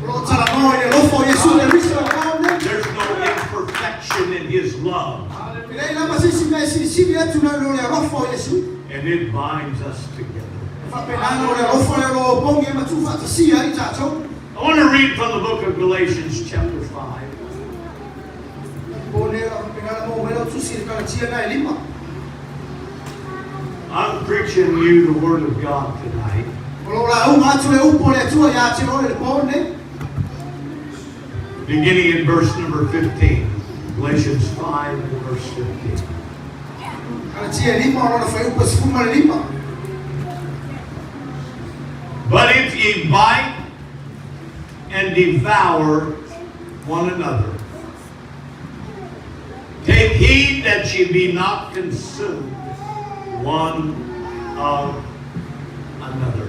There's no imperfection in his love. And it binds us together. I want to read from the book of Galatians chapter 5. I'm preaching you the Word of God tonight. Beginning in verse number 15. Galatians 5 and verse 15. But if ye bite and devour one another, take heed that ye be not consumed one of another.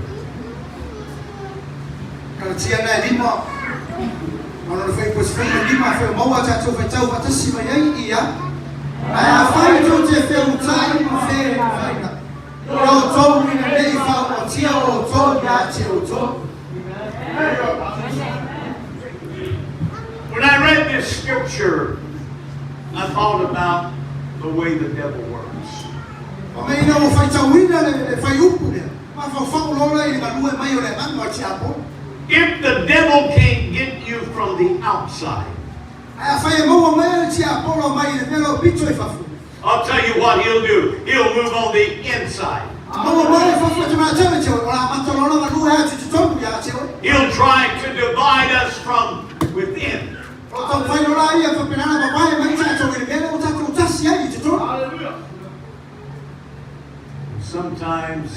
When I read this scripture, I thought about the way the devil works. If the devil can't get you from the outside, I'll tell you what he'll do. He'll move on the inside. He'll try to divide us from within. Sometimes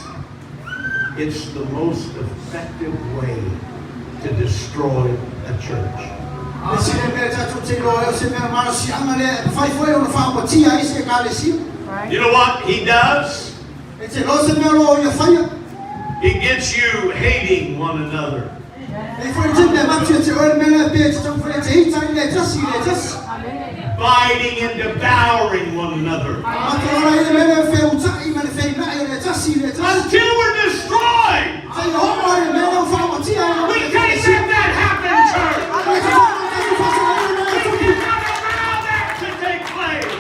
it's the most effective way to destroy a church. You know what he does? He gets you hating one another. Biting and devouring one another. Until we're destroyed. We can't let that happen, church. We cannot allow that to take place.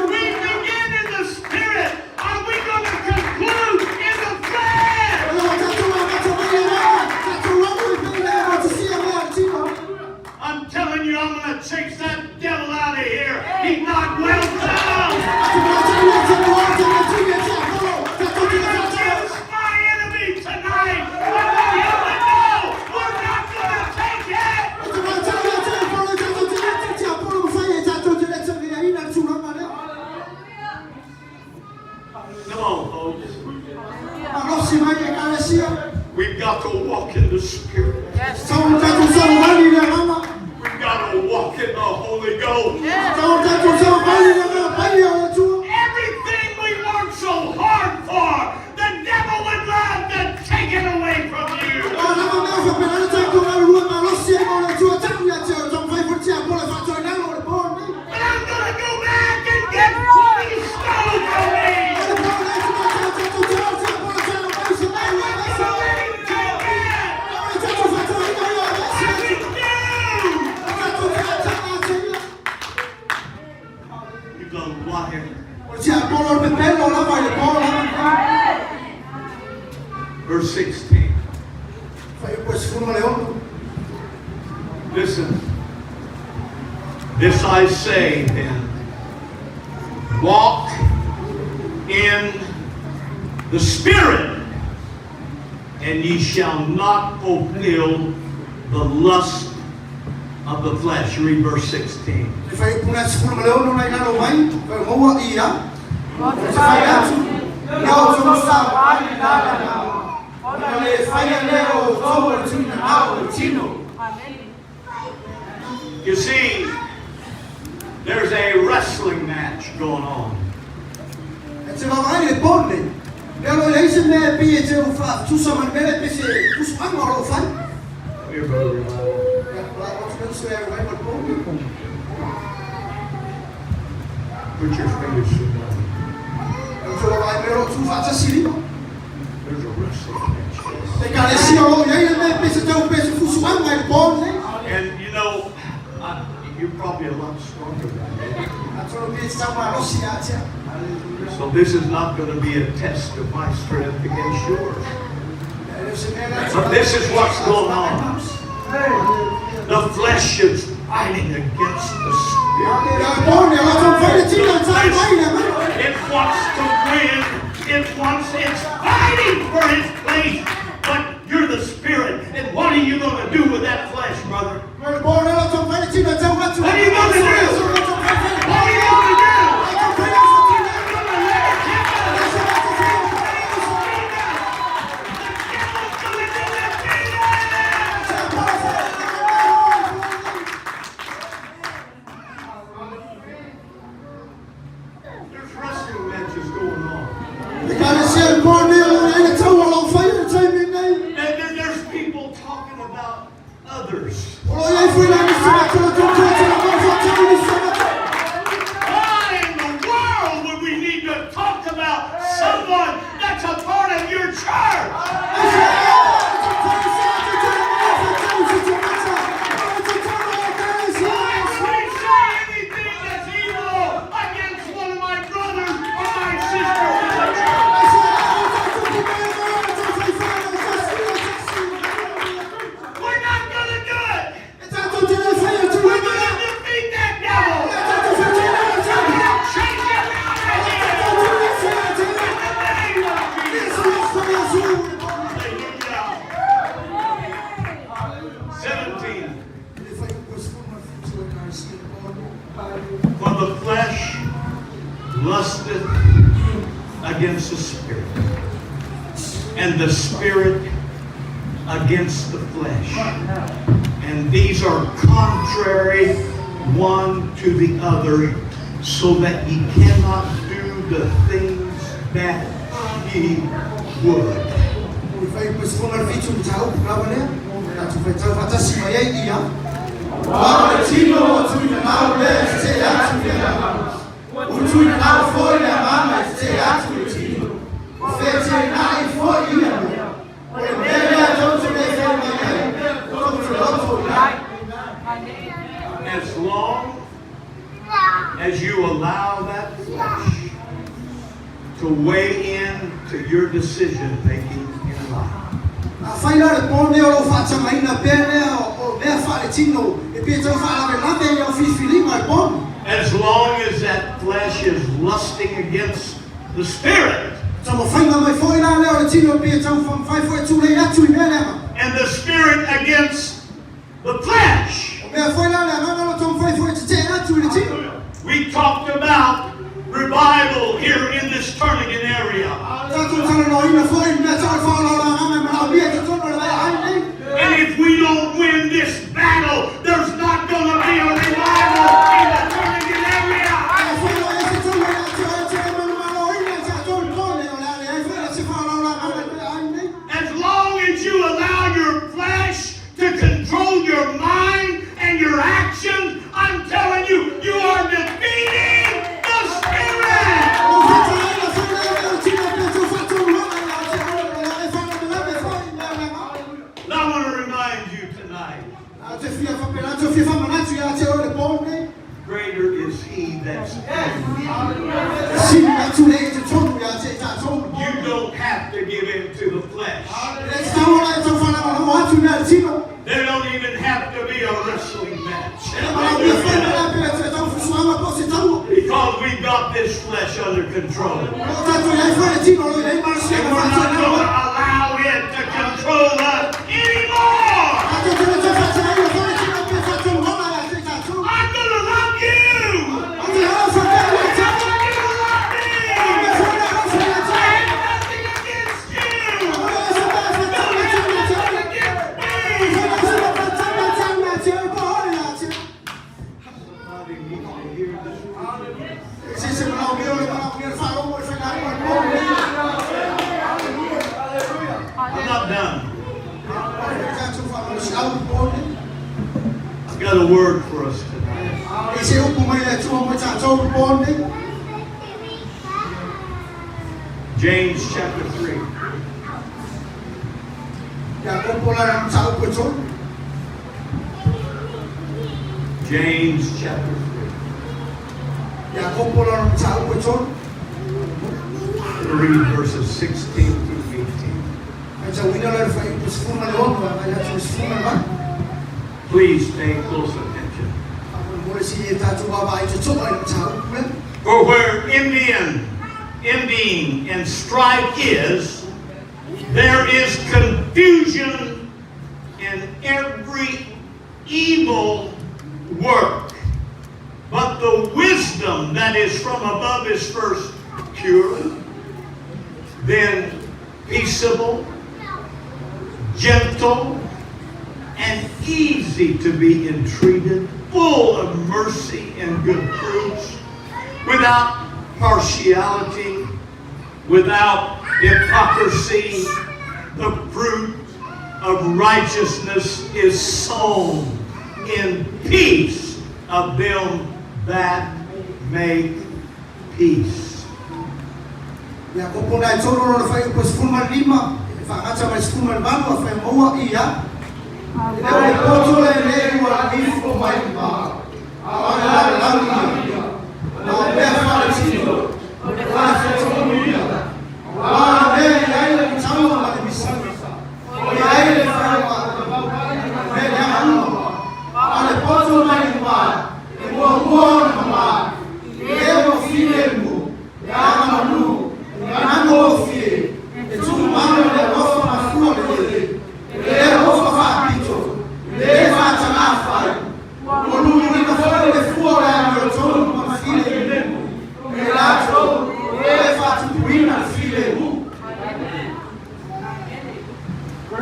We begin in the spirit. Are we going to conclude in the flesh? I'm telling you, I'm going to chase that devil out of here. He's not welcome. It's my enemy tonight. I want him to know we're not going to take it. Come on, folks. We've got to walk in the Spirit. Yes. We've got to walk in the Holy Ghost. Yes. Everything we work so hard for, the devil would love to take it away from you. But I'm going to go back and get what he stole from me. Verse 16. Listen. This I say then. Walk in the Spirit, and ye shall not fulfill the lust of the flesh. Read verse 16. You see, there's a wrestling match going on. Here, brother, put your fingers together. There's a wrestling match. And you know, you're probably a lot stronger than me. So this is not going to be a test of my strength against yours. But this is what's going on. The flesh is fighting against the spirit. It wants to win. It's fighting for its place. But you're the spirit. And what are you going to do with that flesh, brother? What are you going to do? What are you going to do? There's wrestling matches going on. There's people talking about others. Why in the world would we need to talk about someone that's a part of your church? For the flesh lusteth against the spirit, and the spirit against the flesh. And these are contrary one to the other, so that ye cannot do the things that ye would. As long as you allow that flesh to weigh in to your decision making in life, as long as that flesh is lusting against the spirit, and the spirit against the flesh. We talked about revival here in this Turnagain area. And if we don't win this battle, there's not going to be a revival in the Turnagain area. As long as you allow your flesh to control your mind and your actions, I'm telling you, you are defeating the spirit. And I want to remind you tonight, greater is he that's in you. You don't have to give in to the flesh. There don't even have to be a wrestling match. Because we've got this flesh under control. And we're not going to allow it to control us anymore. I'm going to love you. I'm going to love me. I have nothing against you. Somebody needs to hear this. I'm not done. I've got a word for us tonight. James chapter 3. James chapter 3. to read verses 16 through 18. Please pay close attention. For where envying and strife is, there is confusion in every evil work. But the wisdom that is from above is first pure, then peaceable, gentle, and easy to be entreated, full of mercy and good fruits, without partiality, without hypocrisy. The fruit of righteousness is sown in peace of them that make peace.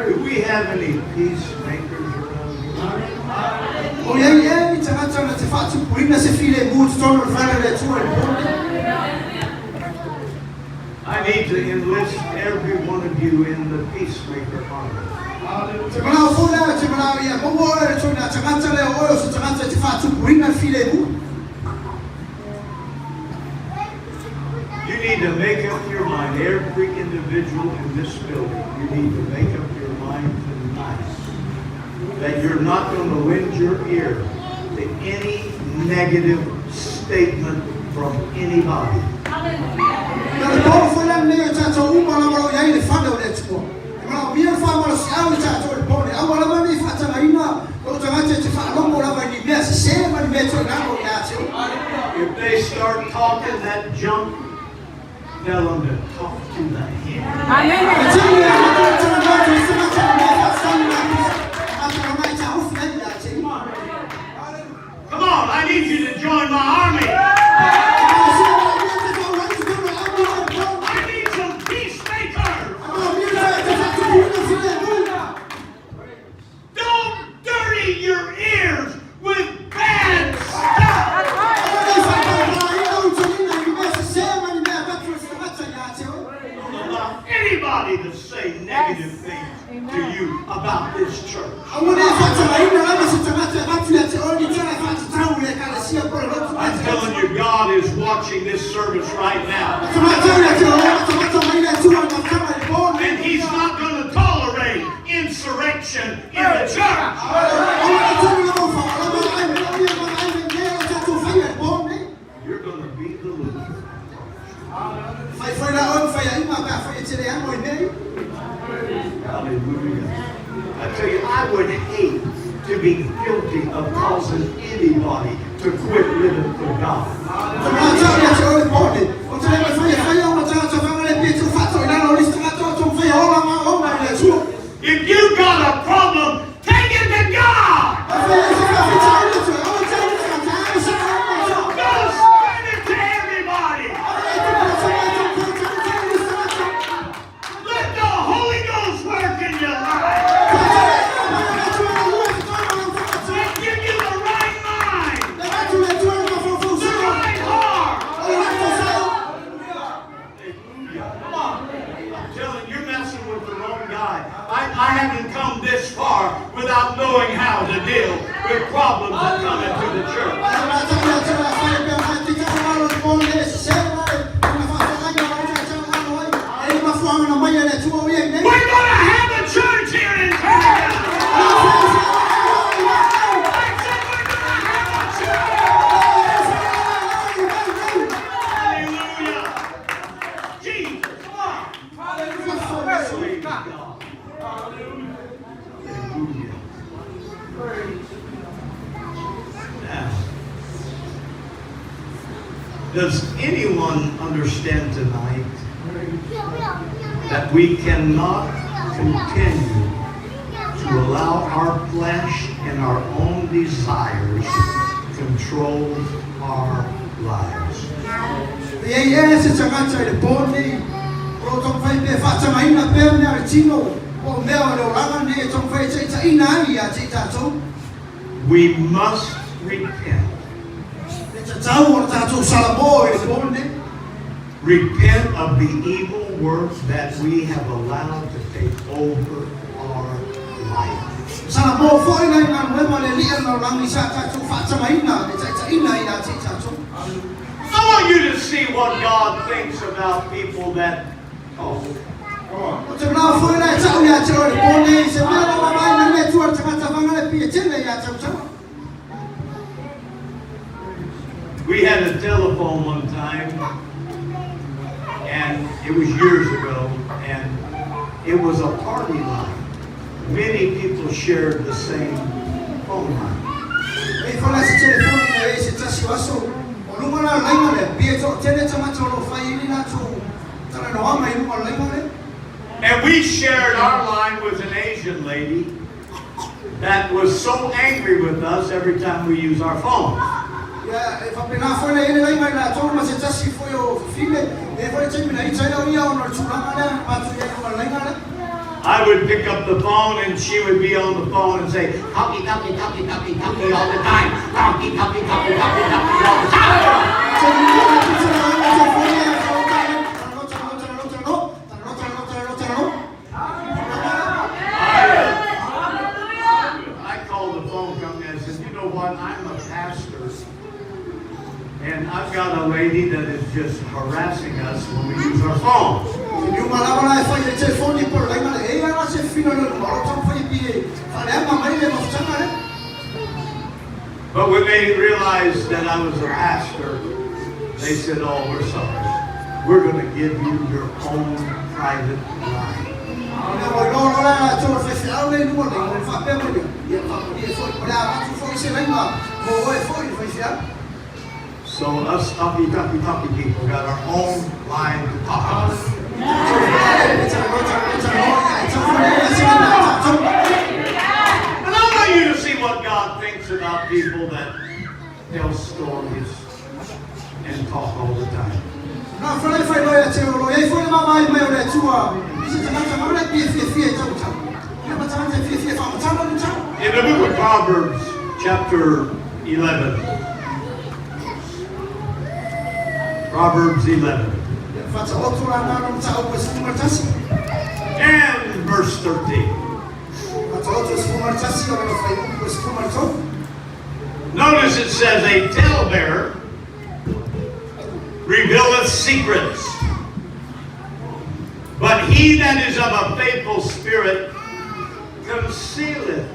Do we have any peacemakers around I need to enlist every one of you in the peacemaker army. You need to make up your mind, every individual in this building, you need to make up your mind tonight that you're not going to lend your ear to any negative statement from anybody. If they start talking that junk, tell them to talk to the head. Come on, I need you to join my army. I need some peacemakers. Don't dirty your ears with bad stuff. Don't allow anybody to say negative things to you about this church. I'm telling you, God is watching this service right now. And He's not going to tolerate insurrection in the church. You're going to be the loser. Hallelujah. I tell you, I would hate to be guilty of causing anybody to quit living for God. If you got a problem, take it to God. Don't spread it to everybody. Let the Holy Ghost work in your life. And give you the right mind, the right heart. Come on. I'm telling you, you're messing with the wrong guy. I haven't come this far without knowing how to deal with problems that come into the church. We're going to have a church here in Canada. Hallelujah. Jesus. Does anyone understand tonight that we cannot continue to allow our flesh and our own desires control our lives? We must repent. Repent of the evil works that we have allowed to take over our life. I want you to see what God thinks about people that talk. We had a telephone one time, and it was years ago, and it was a party line. Many people shared the same phone line. And we shared our line with an Asian lady that was so angry with us every time we use our phone. I would pick up the phone and she would be on the phone and say, copy, copy, copy, copy, copy all the time. Copy, copy, copy, copy, copy all the time. I called the phone company and I said, you know what, I'm a pastor. And I've got a lady that is just harassing us when we use our phone. But when they realized that I was a pastor, they said, oh, we're sorry. We're going to give you your own private line. So us talky people got our own line to talk about. And I want you to see what God thinks about people that tell stories and talk all the time. In the book of Proverbs, chapter 11. Proverbs 11. And verse 13. Notice it says, a talebearer revealeth secrets, but he that is of a faithful spirit concealeth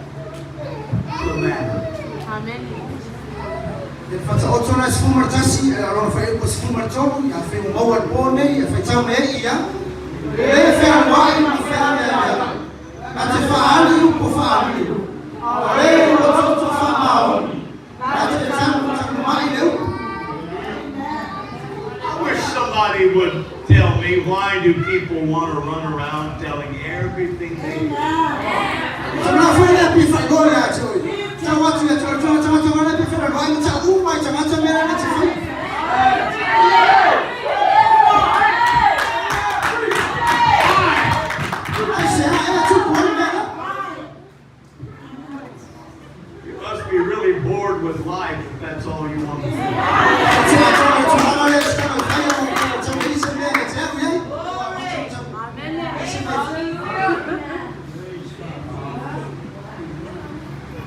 the matter. Amen. I wish somebody would tell me, why do people want to run around telling everything they do? You must be really bored with life if that's all you want to do.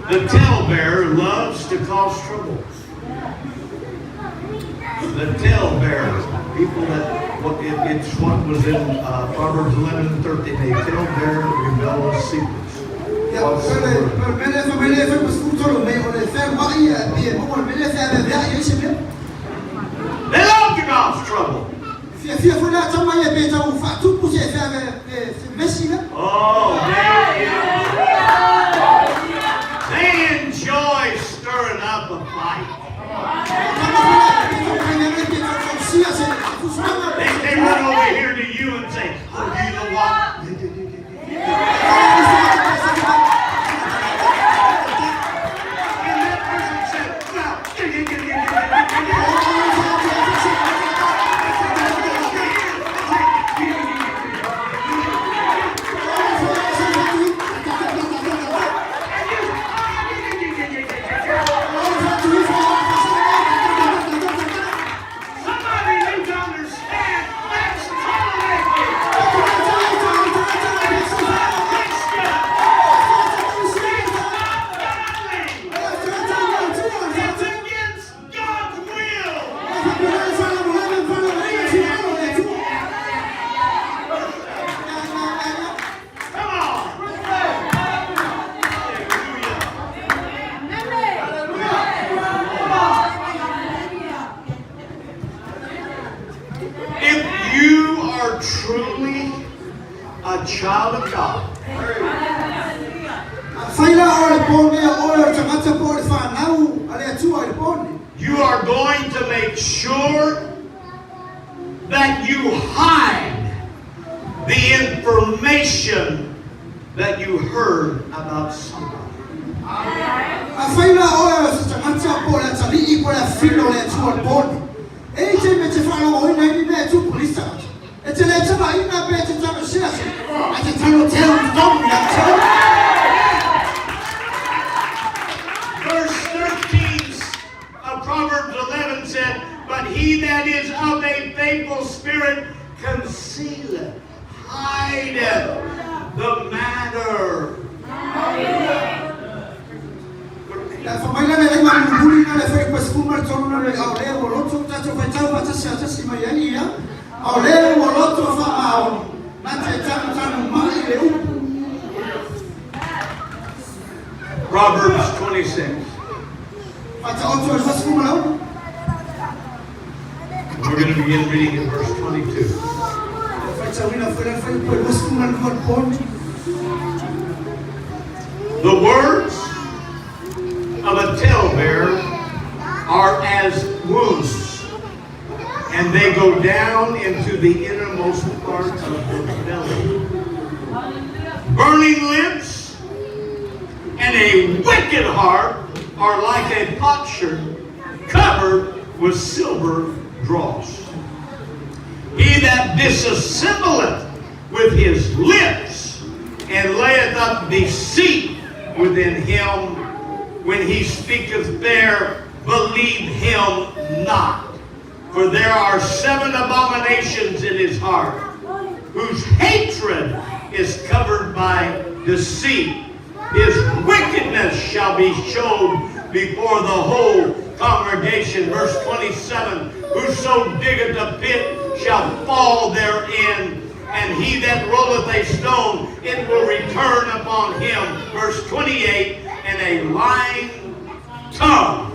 The talebearer loves to cause trouble. The talebearer, people that, it's what was in Proverbs 11 and 13, a talebearer reveals secrets. They love to cause trouble. Oh, they enjoy stirring up a fight. Truly a child of God, you are going to make sure that you hide the information that you heard about somebody. Verse 13 of Proverbs 11 said, but he that is of a faithful spirit concealeth, hideth the matter. Proverbs 26. We're going to begin reading in verse 22. The words of a talebearer are as wounds, and they go down into the innermost part of the belly. Burning lips and a wicked heart are like a potsherd covered with silver dross. He that disassembleth with his lips and layeth up deceit within him, when he speaketh there, believe him not. For there are 7 abominations in his heart, whose hatred is covered by deceit. His wickedness shall be showed before the whole congregation. Verse 27, whoso diggeth a pit shall fall therein, and he that rolleth a stone, it will return upon him. Verse 28, and a lying tongue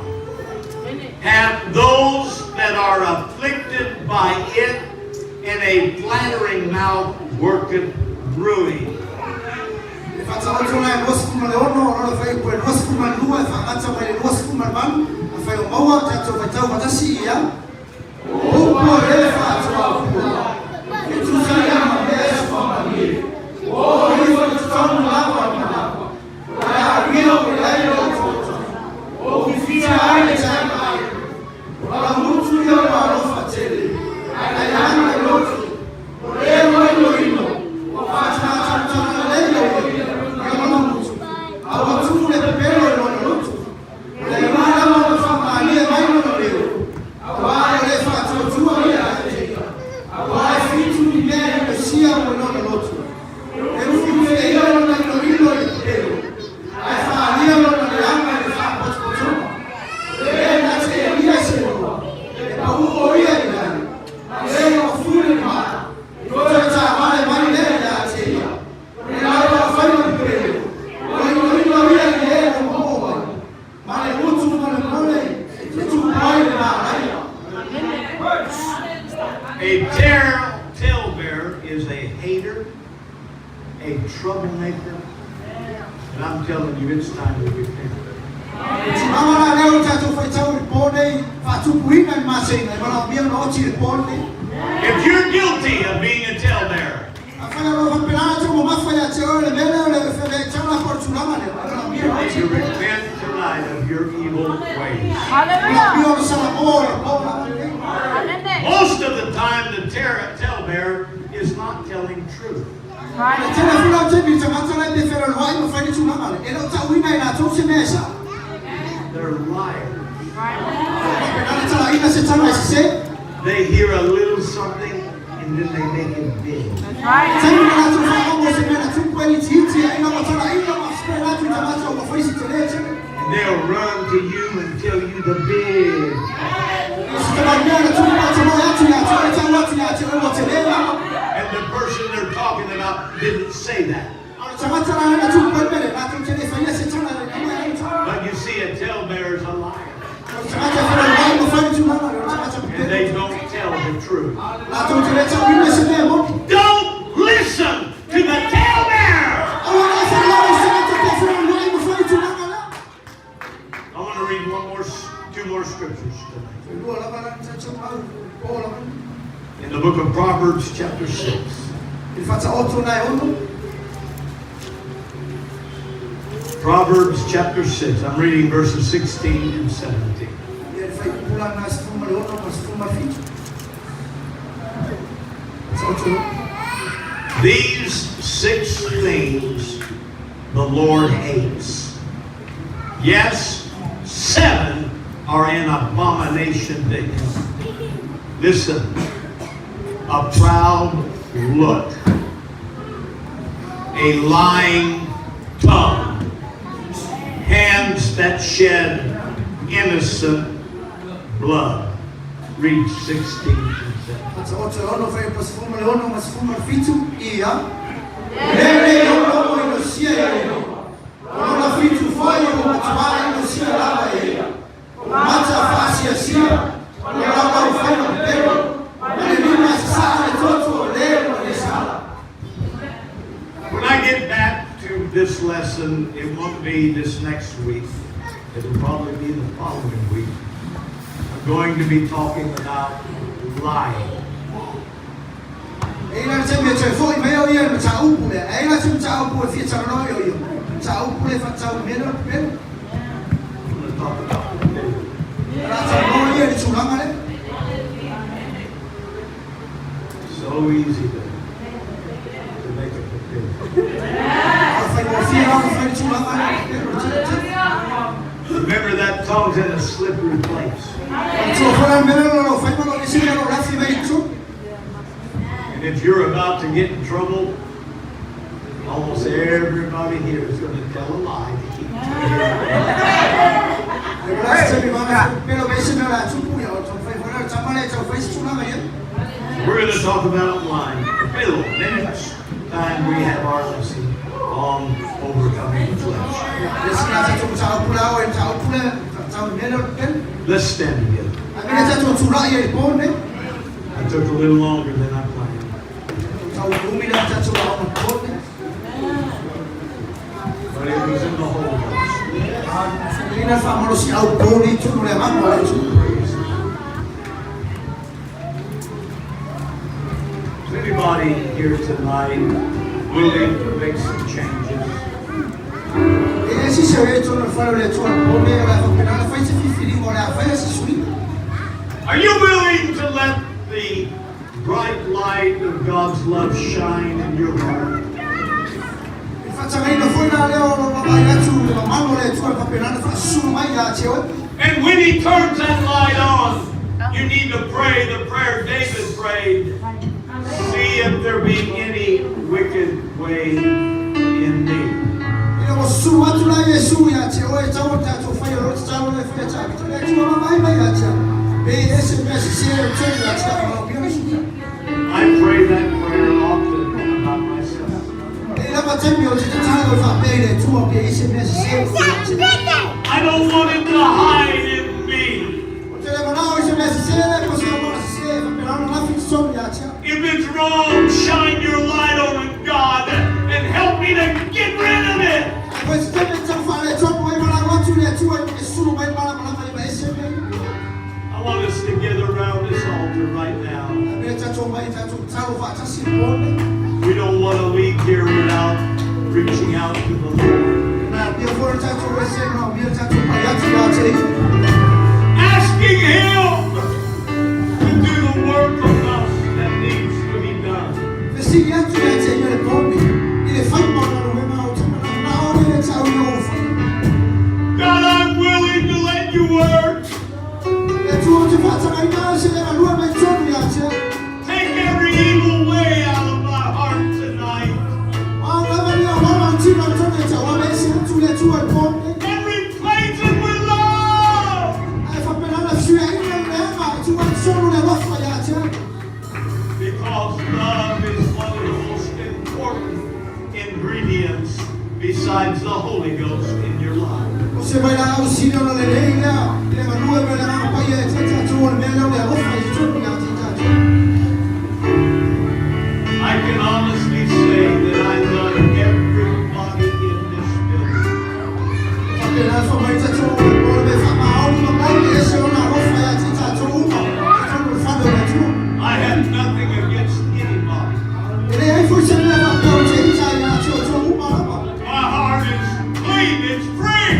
have those that are afflicted by it, and a flattering mouth worketh ruin. A talebearer is a hater, a troublemaker, and I'm telling you, it's time to repent. If you're guilty of being a talebearer, you repent tonight. aside of your evil ways. Hallelujah. Most of the time, the talebearer is not telling truth. They're liars. They hear a little something and then they make it big. And they'll run to you and tell you the big. And the person they're talking about didn't say that. But you see, a talebearer is a liar. And they don't tell the truth. Don't listen to the talebearer. I want to read two more scriptures tonight. In the book of Proverbs, chapter 6. Proverbs chapter 6. I'm reading verses 16 and 17. These 6 things the Lord hates. Yes, 7 are an abomination to him. Listen, a proud look, a lying tongue, hands that shed innocent blood. Read 16 and 17. When I get back to this lesson, it won't be this next week. It will probably be the following week. I'm going to be talking about lying. I'm going to talk about the pig. So easy to make it a pig. Remember that tongue's in a slippery place. And if you're about to get in trouble, almost everybody here is going to tell a lie to keep you We're going to talk about lying. Bill, next time we have our lesson on overcoming the flesh. Let's stand together. I took a little longer than I planned. But it was in the Holy Ghost. Is anybody here tonight willing to make some changes? Are you willing to let the bright light of God's love shine in your heart? And when He turns that light on, you need to pray the prayer David prayed. See if there be any wicked way in me. I pray that prayer often about myself. I don't want it to hide in me. If it's wrong, shine your light on it, God, and help me to get rid of it. I want us to gather around this altar right now. We don't want to leave here without reaching out to the Lord. asking Him to do the work of us that needs to be done. God, I'm willing to let you work. Take every evil way out of my heart tonight. And replace it with love. Because love is one of the most important ingredients besides the Holy Ghost in your life. I can honestly say that I love everybody in this building. I have nothing against anybody. My heart is clean, it's free.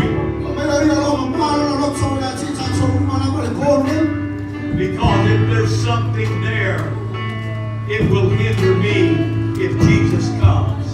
Because if there's something there, it will hinder me if Jesus comes.